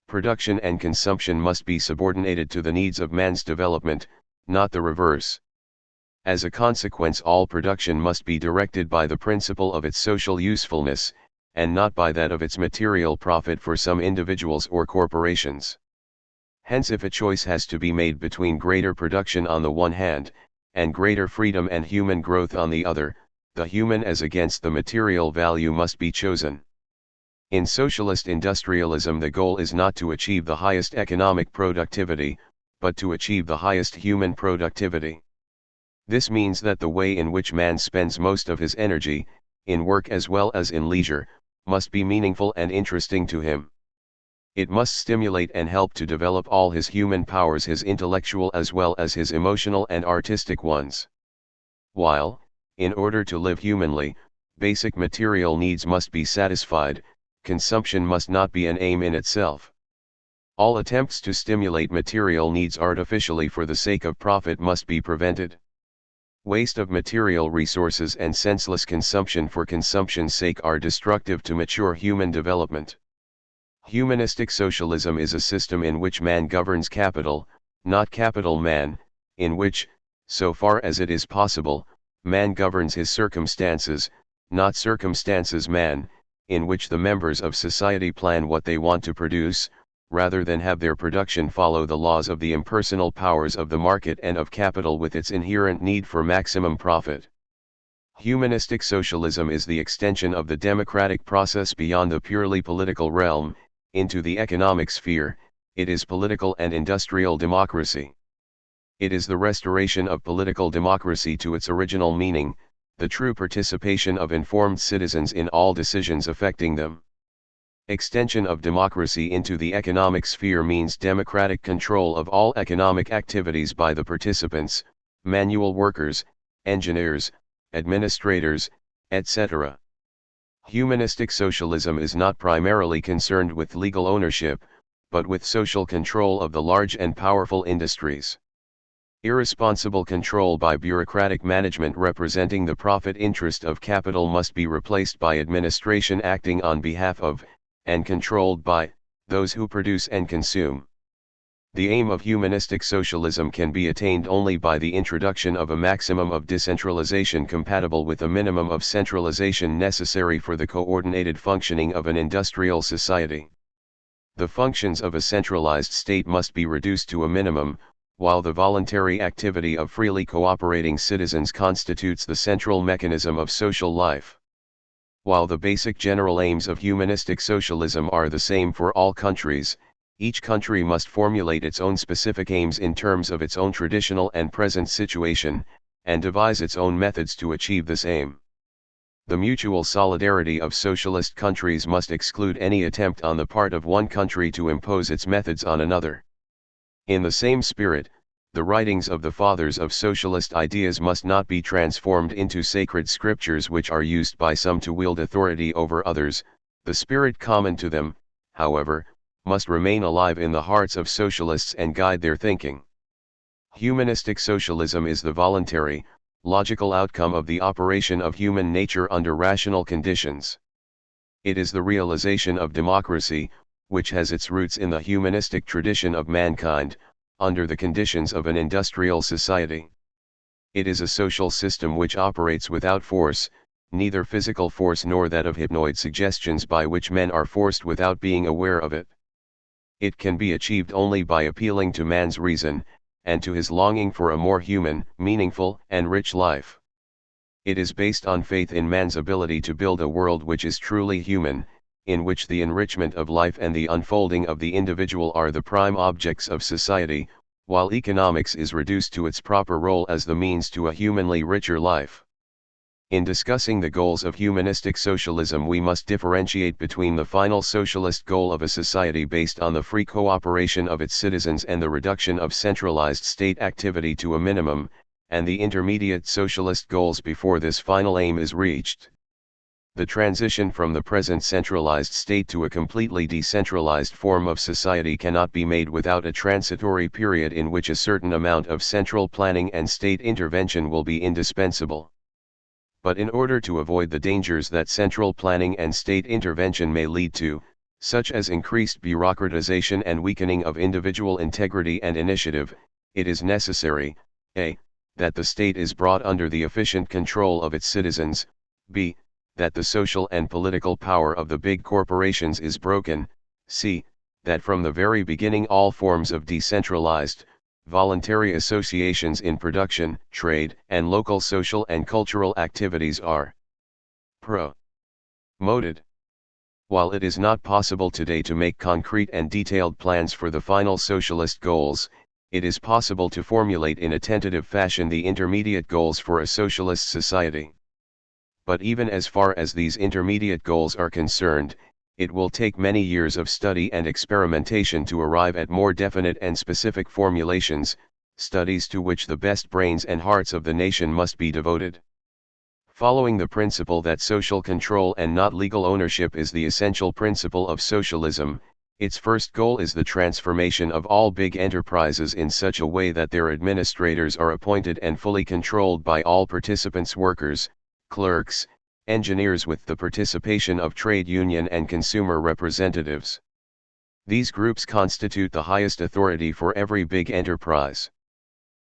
Production and consumption must be subordinated to the needs of man's development, not the reverse. As a consequence, all production must be directed by the principle of its social usefulness, and not by that of its material profit for some individuals or corporations. Hence, if a choice has to be made between greater production on the one hand, and greater freedom and human growth on the other, the human as against the material value must be chosen. In socialist industrialism, the goal is not to achieve the highest economic productivity, but to achieve the highest human productivity. This means that the way in which man spends most of his energy, in work as well as in leisure, must be meaningful and interesting to him. It must stimulate and help to develop all his human powers, his intellectual as well as his emotional and artistic ones. While, in order to live humanly, basic material needs must be satisfied, consumption must not be an aim in itself. All attempts to stimulate material needs artificially for the sake of profit must be prevented. Waste of material resources and senseless consumption for consumption's sake are destructive to mature human development. Humanistic socialism is a system in which man governs capital, not capital man, in which, so far as it is possible, man governs his circumstances, not circumstances man, in which the members of society plan what they want to produce, rather than have their production follow the laws of the impersonal powers of the market and of capital with its inherent need for maximum profit. Humanistic socialism is the extension of the democratic process beyond the purely political realm, into the economic sphere. It is political and industrial democracy. It is the restoration of political democracy to its original meaning, the true participation of informed citizens in all decisions affecting them. Extension of democracy into the economic sphere means democratic control of all economic activities by the participants, manual workers, engineers, administrators, etc. Humanistic socialism is not primarily concerned with legal ownership, but with social control of the large and powerful industries. Irresponsible control by bureaucratic management representing the profit interest of capital must be replaced by administration acting on behalf of, and controlled by, those who produce and consume. The aim of humanistic socialism can be attained only by the introduction of a maximum of decentralization compatible with a minimum of centralization necessary for the coordinated functioning of an industrial society. The functions of a centralized state must be reduced to a minimum, while the voluntary activity of freely cooperating citizens constitutes the central mechanism of social life. While the basic general aims of humanistic socialism are the same for all countries, each country must formulate its own specific aims in terms of its own traditional and present situation, and devise its own methods to achieve this aim. The mutual solidarity of socialist countries must exclude any attempt on the part of one country to impose its methods on another. In the same spirit, the writings of the fathers of socialist ideas must not be transformed into sacred scriptures which are used by some to wield authority over others. The spirit common to them, however, must remain alive in the hearts of socialists and guide their thinking. Humanistic socialism is the voluntary, logical outcome of the operation of human nature under rational conditions. It is the realization of democracy, which has its roots in the humanistic tradition of mankind, under the conditions of an industrial society. It is a social system which operates without force, neither physical force nor that of hypnoid suggestions by which men are forced without being aware of it. It can be achieved only by appealing to man's reason, and to his longing for a more human, meaningful, and rich life. It is based on faith in man's ability to build a world which is truly human, in which the enrichment of life and the unfolding of the individual are the prime objects of society, while economics is reduced to its proper role as the means to a humanly richer life. In discussing the goals of humanistic socialism, we must differentiate between the final socialist goal of a society based on the free cooperation of its citizens and the reduction of centralized state activity to a minimum, and the intermediate socialist goals before this final aim is reached. The transition from the present centralized state to a completely decentralized form of society cannot be made without a transitory period in which a certain amount of central planning and state intervention will be indispensable. But in order to avoid the dangers that central planning and state intervention may lead to, such as increased bureaucratization and weakening of individual integrity and initiative, it is necessary, a. that the state is brought under the efficient control of its citizens, b. that the social and political power of the big corporations is broken, c. that from the very beginning all forms of decentralized, voluntary associations in production, trade, and local social and cultural activities are promoted. While it is not possible today to make concrete and detailed plans for the final socialist goals, it is possible to formulate in a tentative fashion the intermediate goals for a socialist society. But even as far as these intermediate goals are concerned, it will take many years of study and experimentation to arrive at more definite and specific formulations, studies to which the best brains and hearts of the nation must be devoted. Following the principle that social control and not legal ownership is the essential principle of socialism, its first goal is the transformation of all big enterprises in such a way that their administrators are appointed and fully controlled by all participants: workers, clerks, engineers, with the participation of trade union and consumer representatives. These groups constitute the highest authority for every big enterprise.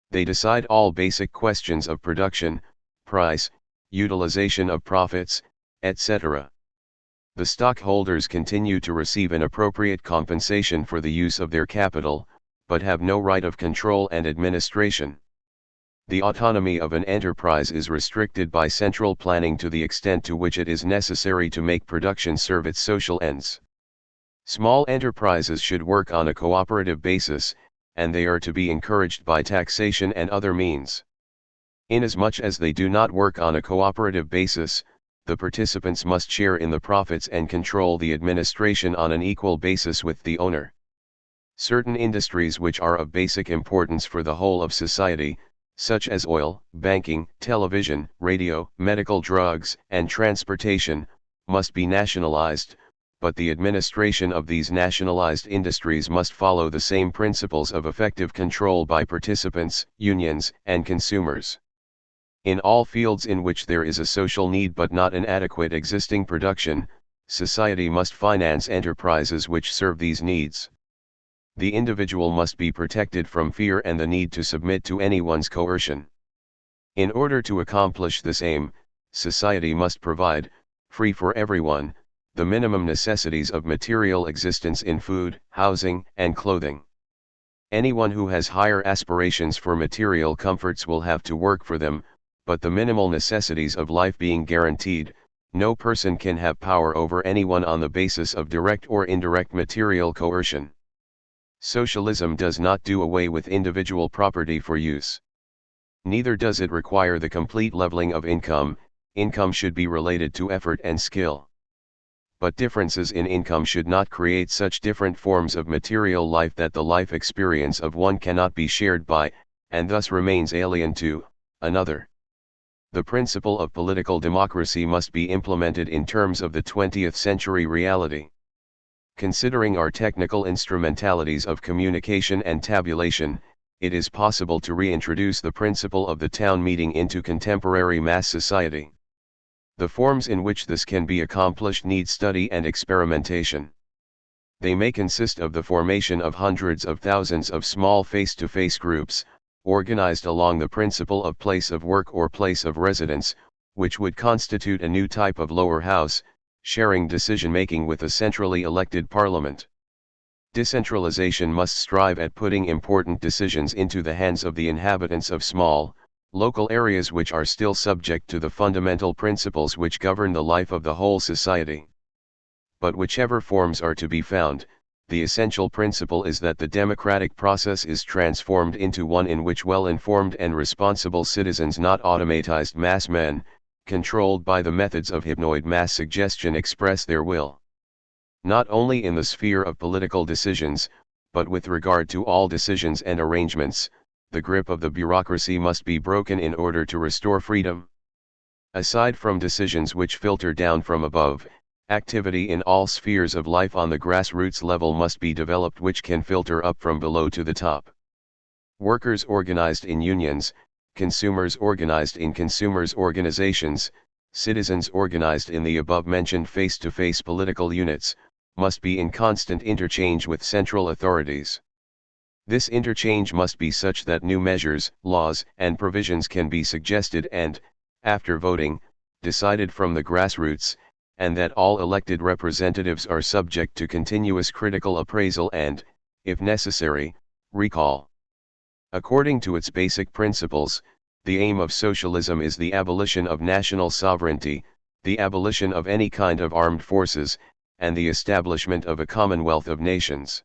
They decide all basic questions of production, price, utilization of profits, etc. The stockholders continue to receive an appropriate compensation for the use of their capital, but have no right of control and administration. The autonomy of an enterprise is restricted by central planning to the extent to which it is necessary to make production serve its social ends. Small enterprises should work on a cooperative basis, and they are to be encouraged by taxation and other means. Inasmuch as they do not work on a cooperative basis, the participants must share in the profits and control the administration on an equal basis with the owner. Certain industries which are of basic importance for the whole of society, such as oil, banking, television, radio, medical, drugs, and transportation, must be nationalized, but the administration of these nationalized industries must follow the same principles of effective control by participants, unions, and consumers. In all fields in which there is a social need but not an adequate existing production, society must finance enterprises which serve these needs. The individual must be protected from fear and the need to submit to anyone's coercion. In order to accomplish this aim, society must provide, free for everyone, the minimum necessities of material existence in food, housing, and clothing. Anyone who has higher aspirations for material comforts will have to work for them, but the minimal necessities of life being guaranteed, no person can have power over anyone on the basis of direct or indirect material coercion. Socialism does not do away with individual property for use. Neither does it require the complete leveling of income. Income should be related to effort and skill. But differences in income should not create such different forms of material life that the life experience of one cannot be shared by, and thus remains alien to, another. The principle of political democracy must be implemented in terms of the 20th century reality. Considering our technical instrumentalities of communication and tabulation, it is possible to reintroduce the principle of the town meeting into contemporary mass society. The forms in which this can be accomplished need study and experimentation. They may consist of the formation of hundreds of thousands of small face-to-face groups, organized along the principle of place of work or place of residence, which would constitute a new type of lower house, sharing decision-making with a centrally elected parliament. Decentralization must strive at putting important decisions into the hands of the inhabitants of small, local areas which are still subject to the fundamental principles which govern the life of the whole society. But whichever forms are to be found, the essential principle is that the democratic process is transformed into one in which well-informed and responsible citizens, not automatized mass men, controlled by the methods of hypnoid mass suggestion, express their will. Not only in the sphere of political decisions, but with regard to all decisions and arrangements, the grip of the bureaucracy must be broken in order to restore freedom. Aside from decisions which filter down from above, activity in all spheres of life on the grassroots level must be developed which can filter up from below to the top. Workers organized in unions, consumers organized in consumers' organizations, citizens organized in the above-mentioned face-to-face political units, must be in constant interchange with central authorities. This interchange must be such that new measures, laws, and provisions can be suggested and, after voting, decided from the grassroots, and that all elected representatives are subject to continuous critical appraisal and, if necessary, recall. According to its basic principles, the aim of socialism is the abolition of national sovereignty, the abolition of any kind of armed forces, and the establishment of a commonwealth of nations.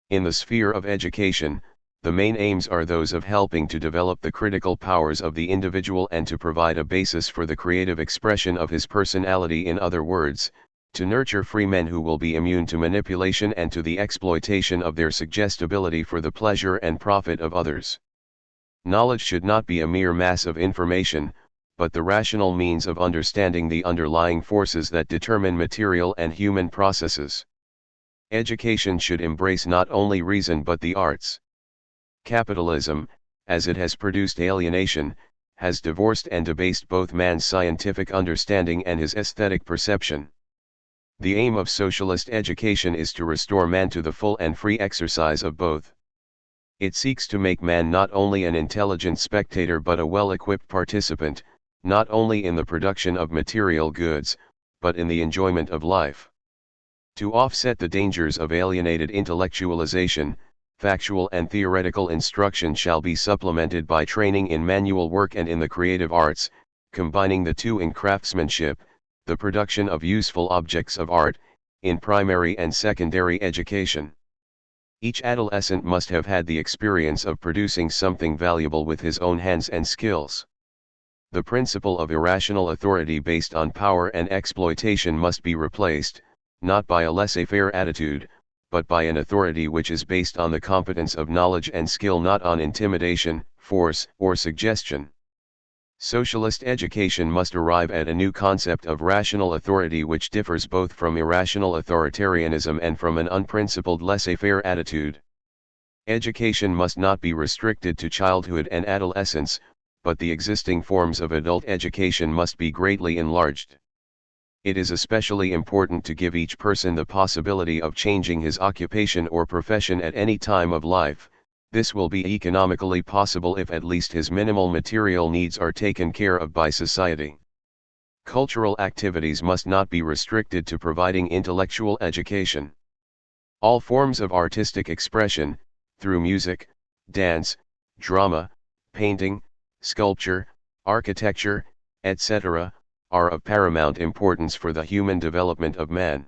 In the sphere of education, the main aims are those of helping to develop the critical powers of the individual and to provide a basis for the creative expression of his personality. In other words, to nurture free men who will be immune to manipulation and to the exploitation of their suggestibility for the pleasure and profit of others. Knowledge should not be a mere mass of information, but the rational means of understanding the underlying forces that determine material and human processes. Education should embrace not only reason but the arts. Capitalism, as it has produced alienation, has divorced and debased both man's scientific understanding and his aesthetic perception. The aim of socialist education is to restore man to the full and free exercise of both. It seeks to make man not only an intelligent spectator but a well-equipped participant, not only in the production of material goods, but in the enjoyment of life. To offset the dangers of alienated intellectualization, factual and theoretical instruction shall be supplemented by training in manual work and in the creative arts, combining the two in craftsmanship, the production of useful objects of art, in primary and secondary education. Each adolescent must have had the experience of producing something valuable with his own hands and skills. The principle of irrational authority based on power and exploitation must be replaced, not by a laissez-faire attitude, but by an authority which is based on the competence of knowledge and skill, not on intimidation, force, or suggestion. Socialist education must arrive at a new concept of rational authority which differs both from irrational authoritarianism and from an unprincipled laissez-faire attitude. Education must not be restricted to childhood and adolescence, but the existing forms of adult education must be greatly enlarged. It is especially important to give each person the possibility of changing his occupation or profession at any time of life. This will be economically possible if at least his minimal material needs are taken care of by society. Cultural activities must not be restricted to providing intellectual education. All forms of artistic expression, through music, dance, drama, painting, sculpture, architecture, etc., are of paramount importance for the human development of man.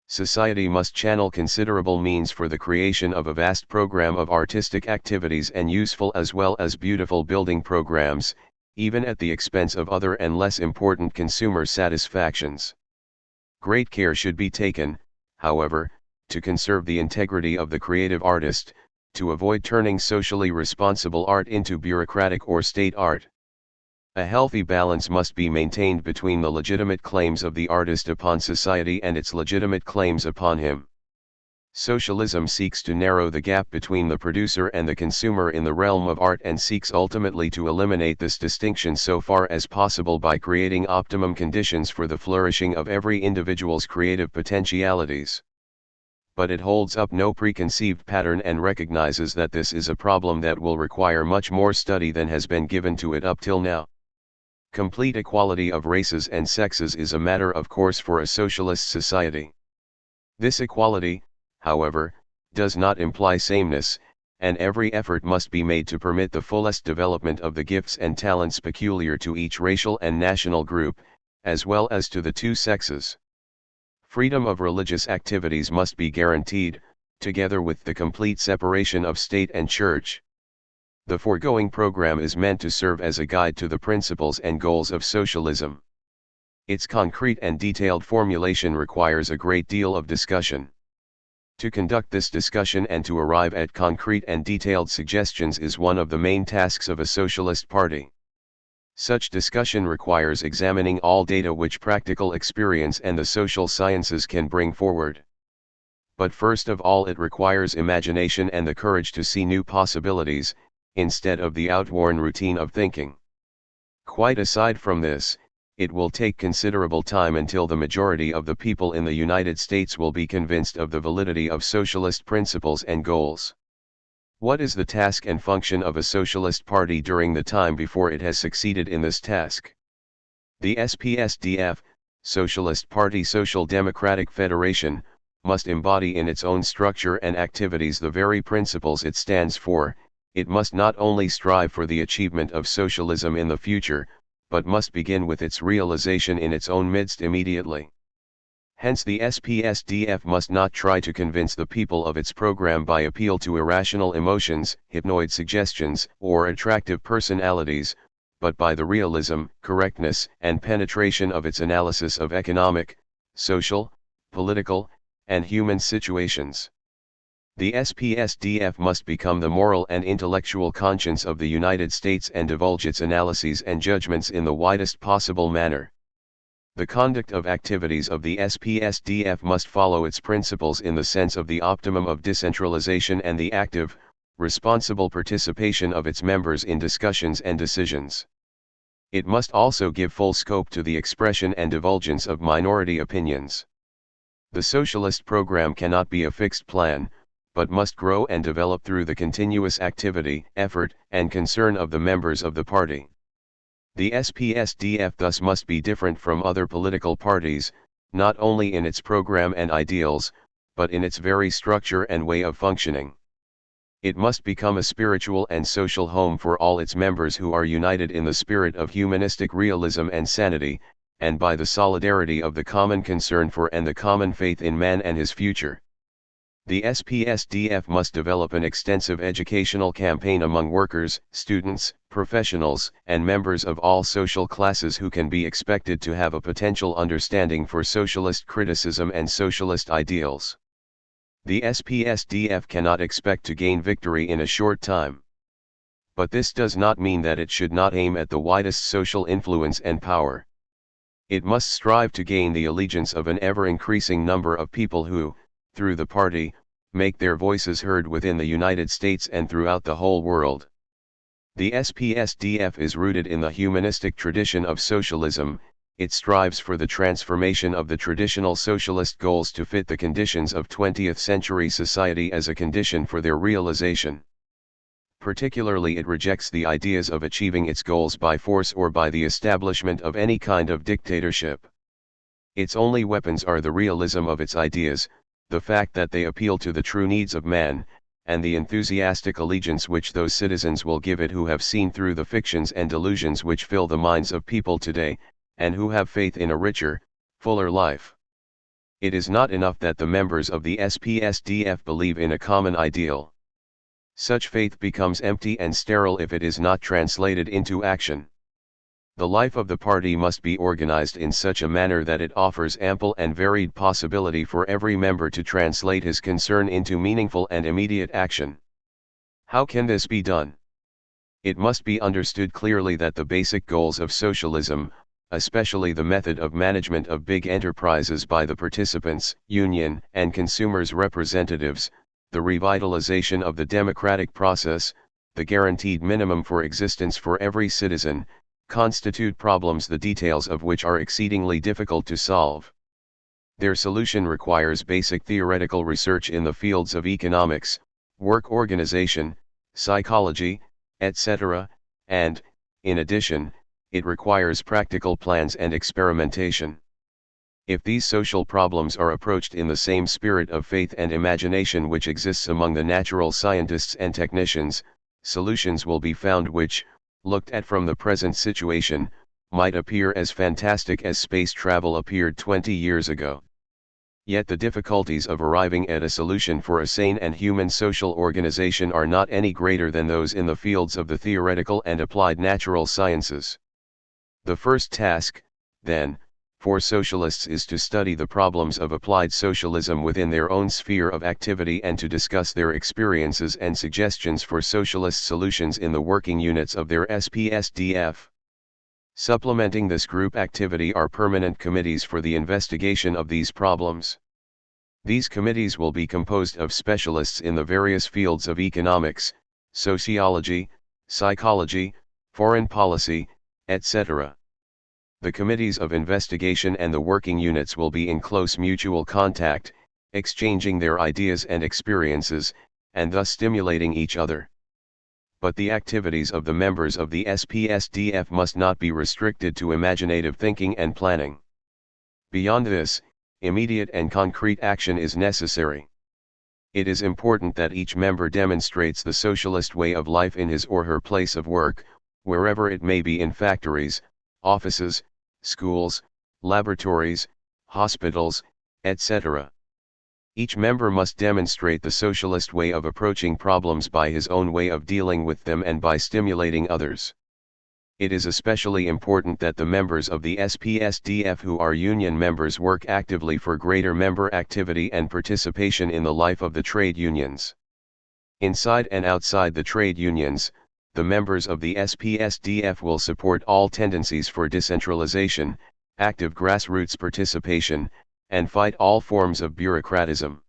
Society must channel considerable means for the creation of a vast program of artistic activities and useful as well as beautiful building programs, even at the expense of other and less important consumer satisfactions. Great care should be taken, however, to conserve the integrity of the creative artist, to avoid turning socially responsible art into bureaucratic or state art. A healthy balance must be maintained between the legitimate claims of the artist upon society and its legitimate claims upon him. Socialism seeks to narrow the gap between the producer and the consumer in the realm of art and seeks ultimately to eliminate this distinction so far as possible by creating optimum conditions for the flourishing of every individual's creative potentialities. But it holds up no preconceived pattern and recognizes that this is a problem that will require much more study than has been given to it up till now. Complete equality of races and sexes is a matter of course for a socialist society. This equality, however, does not imply sameness, and every effort must be made to permit the fullest development of the gifts and talents peculiar to each racial and national group, as well as to the two sexes. Freedom of religious activities must be guaranteed, together with the complete separation of state and church. The foregoing program is meant to serve as a guide to the principles and goals of socialism. Its concrete and detailed formulation requires a great deal of discussion. To conduct this discussion and to arrive at concrete and detailed suggestions is one of the main tasks of a socialist party. Such discussion requires examining all data which practical experience and the social sciences can bring forward. But first of all it requires imagination and the courage to see new possibilities, instead of the outworn routine of thinking. Quite aside from this, it will take considerable time until the majority of the people in the United States will be convinced of the validity of socialist principles and goals. What is the task and function of a socialist party during the time before it has succeeded in this task? The SPSDF, Socialist Party Social Democratic Federation, must embody in its own structure and activities the very principles it stands for, it must not only strive for the achievement of socialism in the future, but must begin with its realization in its own midst immediately. Hence the SPSDF must not try to convince the people of its program by appeal to irrational emotions, hypnoid suggestions, or attractive personalities, but by the realism, correctness, and penetration of its analysis of economic, social, political, and human situations. The SPSDF must become the moral and intellectual conscience of the United States and divulge its analyses and judgments in the widest possible manner. The conduct of activities of the SPSDF must follow its principles in the sense of the optimum of decentralization and the active, responsible participation of its members in discussions and decisions. It must also give full scope to the expression and divulgence of minority opinions. The socialist program cannot be a fixed plan, but must grow and develop through the continuous activity, effort, and concern of the members of the party. The SPSDF thus must be different from other political parties, not only in its program and ideals, but in its very structure and way of functioning. It must become a spiritual and social home for all its members who are united in the spirit of humanistic realism and sanity, and by the solidarity of the common concern for and the common faith in man and his future. The SPSDF must develop an extensive educational campaign among workers, students, professionals, and members of all social classes who can be expected to have a potential understanding for socialist criticism and socialist ideals. The SPSDF cannot expect to gain victory in a short time. But this does not mean that it should not aim at the widest social influence and power. It must strive to gain the allegiance of an ever-increasing number of people who, through the party, make their voices heard within the United States and throughout the whole world. The SPSDF is rooted in the humanistic tradition of socialism. It strives for the transformation of the traditional socialist goals to fit the conditions of 20th century society as a condition for their realization. Particularly, it rejects the ideas of achieving its goals by force or by the establishment of any kind of dictatorship. Its only weapons are the realism of its ideas, the fact that they appeal to the true needs of man, and the enthusiastic allegiance which those citizens will give it who have seen through the fictions and delusions which fill the minds of people today, and who have faith in a richer, fuller life. It is not enough that the members of the SPSDF believe in a common ideal. Such faith becomes empty and sterile if it is not translated into action. The life of the party must be organized in such a manner that it offers ample and varied possibility for every member to translate his concern into meaningful and immediate action. How can this be done? It must be understood clearly that the basic goals of socialism, especially the method of management of big enterprises by the participants, union, and consumers' representatives, the revitalization of the democratic process, the guaranteed minimum for existence for every citizen, constitute problems the details of which are exceedingly difficult to solve. Their solution requires basic theoretical research in the fields of economics, work organization, psychology, etc., and, in addition, it requires practical plans and experimentation. If these social problems are approached in the same spirit of faith and imagination which exists among the natural scientists and technicians, solutions will be found which, looked at from the present situation, might appear as fantastic as space travel appeared 20 years ago. Yet the difficulties of arriving at a solution for a sane and human social organization are not any greater than those in the fields of the theoretical and applied natural sciences. The first task, then, for socialists is to study the problems of applied socialism within their own sphere of activity and to discuss their experiences and suggestions for socialist solutions in the working units of their SPSDF. Supplementing this group activity are permanent committees for the investigation of these problems. These committees will be composed of specialists in the various fields of economics, sociology, psychology, foreign policy, etc. The committees of investigation and the working units will be in close mutual contact, exchanging their ideas and experiences, and thus stimulating each other. But the activities of the members of the SPSDF must not be restricted to imaginative thinking and planning. Beyond this, immediate and concrete action is necessary. It is important that each member demonstrates the socialist way of life in his or her place of work, wherever it may be, in factories, offices, schools, laboratories, hospitals, etc. Each member must demonstrate the socialist way of approaching problems by his own way of dealing with them and by stimulating others. It is especially important that the members of the SPSDF who are union members work actively for greater member activity and participation in the life of the trade unions. Inside and outside the trade unions, the members of the SPSDF will support all tendencies for decentralization, active grassroots participation, and fight all forms of bureaucratism.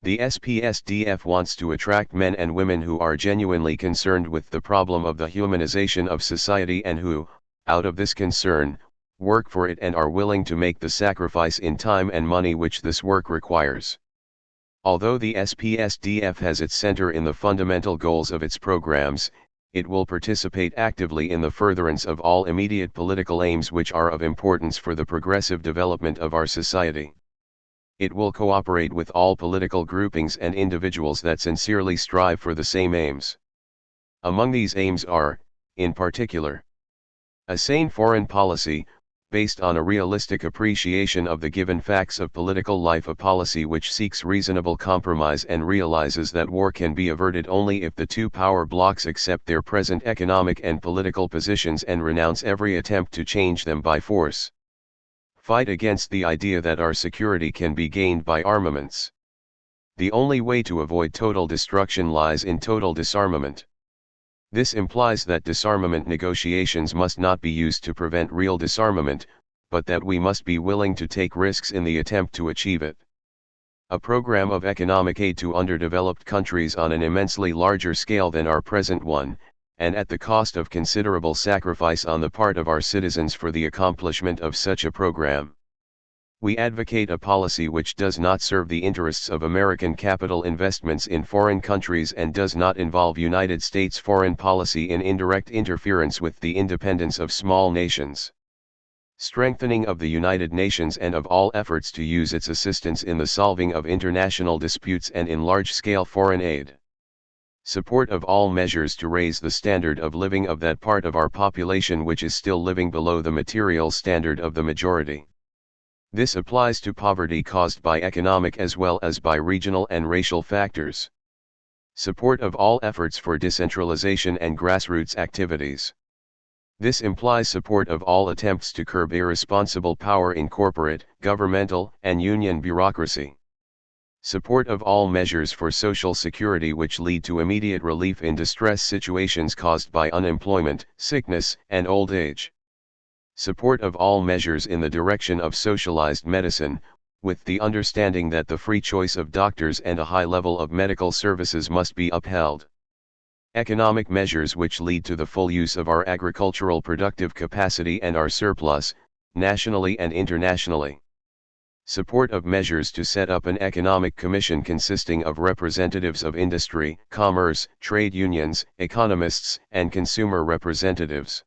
The SPSDF wants to attract men and women who are genuinely concerned with the problem of the humanization of society and who, out of this concern, work for it and are willing to make the sacrifice in time and money which this work requires. Although the SPSDF has its center in the fundamental goals of its programs, it will participate actively in the furtherance of all immediate political aims which are of importance for the progressive development of our society. It will cooperate with all political groupings and individuals that sincerely strive for the same aims. Among these aims are, in particular, a sane foreign policy, based on a realistic appreciation of the given facts of political life, a policy which seeks reasonable compromise and realizes that war can be averted only if the two power blocs accept their present economic and political positions and renounce every attempt to change them by force. Fight against the idea that our security can be gained by armaments. The only way to avoid total destruction lies in total disarmament. This implies that disarmament negotiations must not be used to prevent real disarmament, but that we must be willing to take risks in the attempt to achieve it. A program of economic aid to underdeveloped countries on an immensely larger scale than our present one, and at the cost of considerable sacrifice on the part of our citizens for the accomplishment of such a program. We advocate a policy which does not serve the interests of American capital investments in foreign countries and does not involve United States foreign policy in indirect interference with the independence of small nations. Strengthening of the United Nations and of all efforts to use its assistance in the solving of international disputes and in large-scale foreign aid. Support of all measures to raise the standard of living of that part of our population which is still living below the material standard of the majority. This applies to poverty caused by economic as well as by regional and racial factors. Support of all efforts for decentralization and grassroots activities. This implies support of all attempts to curb irresponsible power in corporate, governmental, and union bureaucracy. Support of all measures for social security which lead to immediate relief in distress situations caused by unemployment, sickness, and old age. Support of all measures in the direction of socialized medicine, with the understanding that the free choice of doctors and a high level of medical services must be upheld. Economic measures which lead to the full use of our agricultural productive capacity and our surplus, nationally and internationally. Support of measures to set up an economic commission consisting of representatives of industry, commerce, trade unions, economists, and consumer representatives.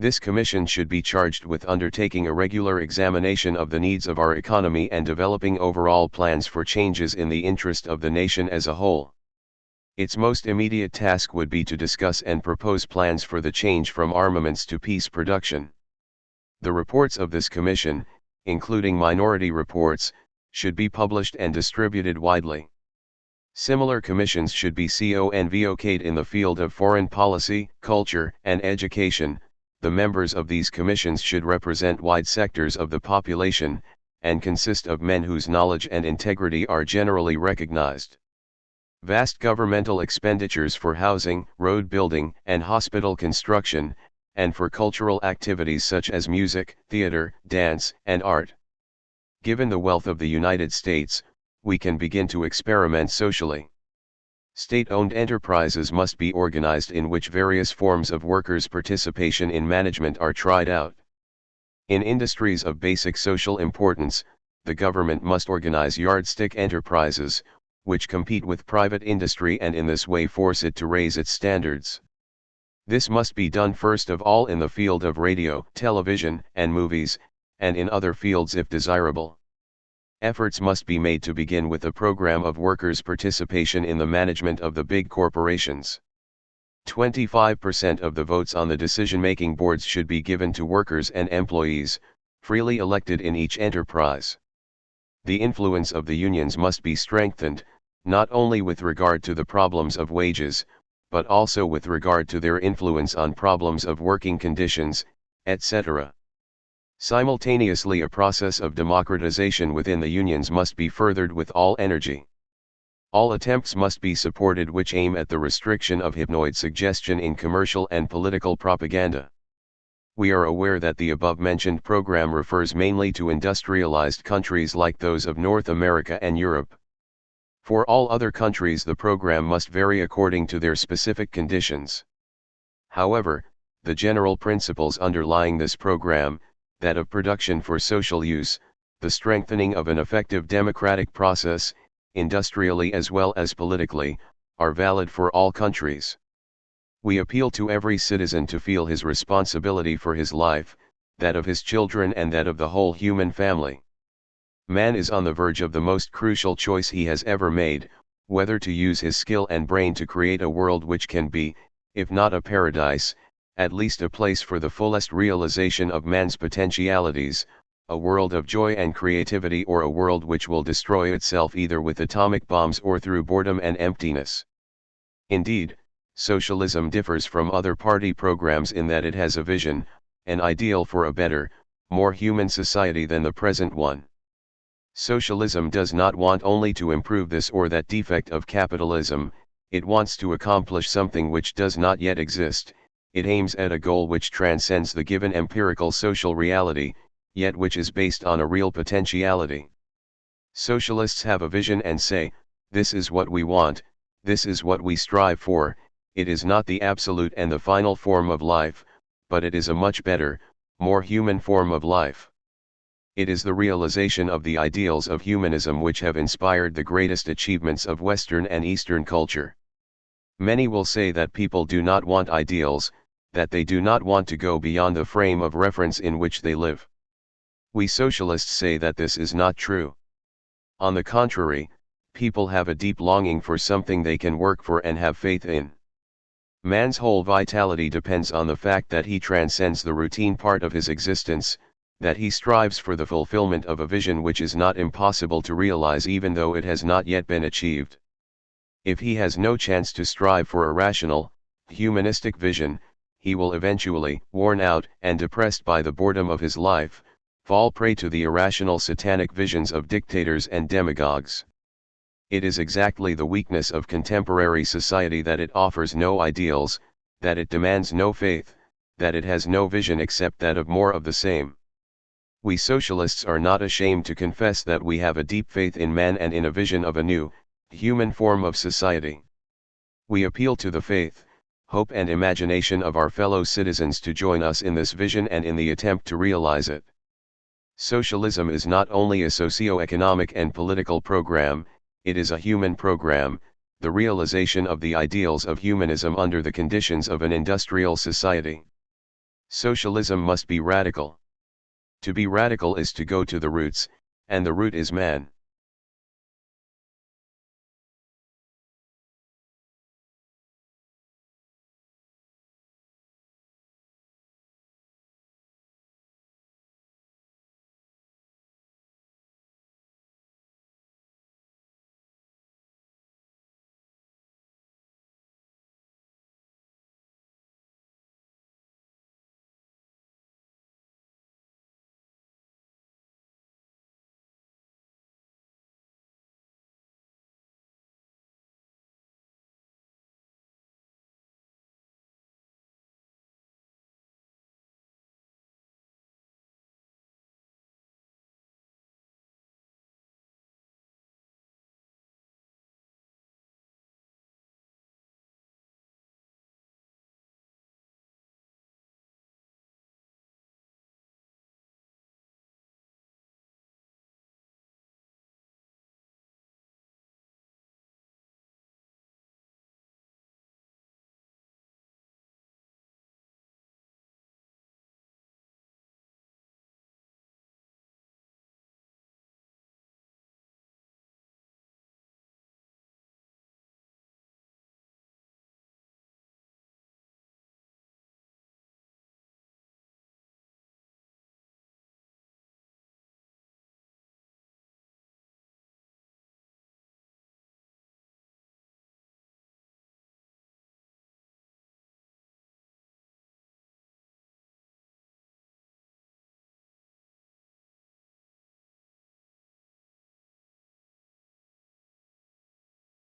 This commission should be charged with undertaking a regular examination of the needs of our economy and developing overall plans for changes in the interest of the nation as a whole. Its most immediate task would be to discuss and propose plans for the change from armaments to peace production. The reports of this commission, including minority reports, should be published and distributed widely. Similar commissions should be convoced in the field of foreign policy, culture, and education. The members of these commissions should represent wide sectors of the population, and consist of men whose knowledge and integrity are generally recognized. Vast governmental expenditures for housing, road building, and hospital construction, and for cultural activities such as music, theater, dance, and art. Given the wealth of the United States, we can begin to experiment socially. State-owned enterprises must be organized in which various forms of workers' participation in management are tried out. In industries of basic social importance, the government must organize yardstick enterprises, which compete with private industry and in this way force it to raise its standards. This must be done first of all in the field of radio, television, and movies, and in other fields if desirable. Efforts must be made to begin with a program of workers' participation in the management of the big corporations. 25% of the votes on the decision-making boards should be given to workers and employees, freely elected in each enterprise. The influence of the unions must be strengthened, not only with regard to the problems of wages, but also with regard to their influence on problems of working conditions, etc. Simultaneously, a process of democratization within the unions must be furthered with all energy. All attempts must be supported which aim at the restriction of hypnoid suggestion in commercial and political propaganda. We are aware that the above-mentioned program refers mainly to industrialized countries like those of North America and Europe. For all other countries, the program must vary according to their specific conditions. However, the general principles underlying this program, that of production for social use, the strengthening of an effective democratic process, industrially as well as politically, are valid for all countries. We appeal to every citizen to feel his responsibility for his life, that of his children and that of the whole human family. Man is on the verge of the most crucial choice he has ever made, whether to use his skill and brain to create a world which can be, if not a paradise, at least a place for the fullest realization of man's potentialities, a world of joy and creativity, or a world which will destroy itself either with atomic bombs or through boredom and emptiness. Indeed, socialism differs from other party programs in that it has a vision, an ideal for a better, more human society than the present one. Socialism does not want only to improve this or that defect of capitalism, it wants to accomplish something which does not yet exist. It aims at a goal which transcends the given empirical social reality, yet which is based on a real potentiality. Socialists have a vision and say, this is what we want, this is what we strive for. It is not the absolute and the final form of life, but it is a much better, more human form of life. It is the realization of the ideals of humanism which have inspired the greatest achievements of Western and Eastern culture. Many will say that people do not want ideals, that they do not want to go beyond the frame of reference in which they live. We socialists say that this is not true. On the contrary, people have a deep longing for something they can work for and have faith in. Man's whole vitality depends on the fact that he transcends the routine part of his existence, that he strives for the fulfillment of a vision which is not impossible to realize even though it has not yet been achieved. If he has no chance to strive for a rational, humanistic vision, he will eventually, worn out and depressed by the boredom of his life, fall prey to the irrational satanic visions of dictators and demagogues. It is exactly the weakness of contemporary society that it offers no ideals, that it demands no faith, that it has no vision except that of more of the same. We socialists are not ashamed to confess that we have a deep faith in man and in a vision of a new, human form of society. We appeal to the faith, hope and imagination of our fellow citizens to join us in this vision and in the attempt to realize it. Socialism is not only a socio-economic and political program, it is a human program, the realization of the ideals of humanism under the conditions of an industrial society. Socialism must be radical. To be radical is to go to the roots, and the root is man.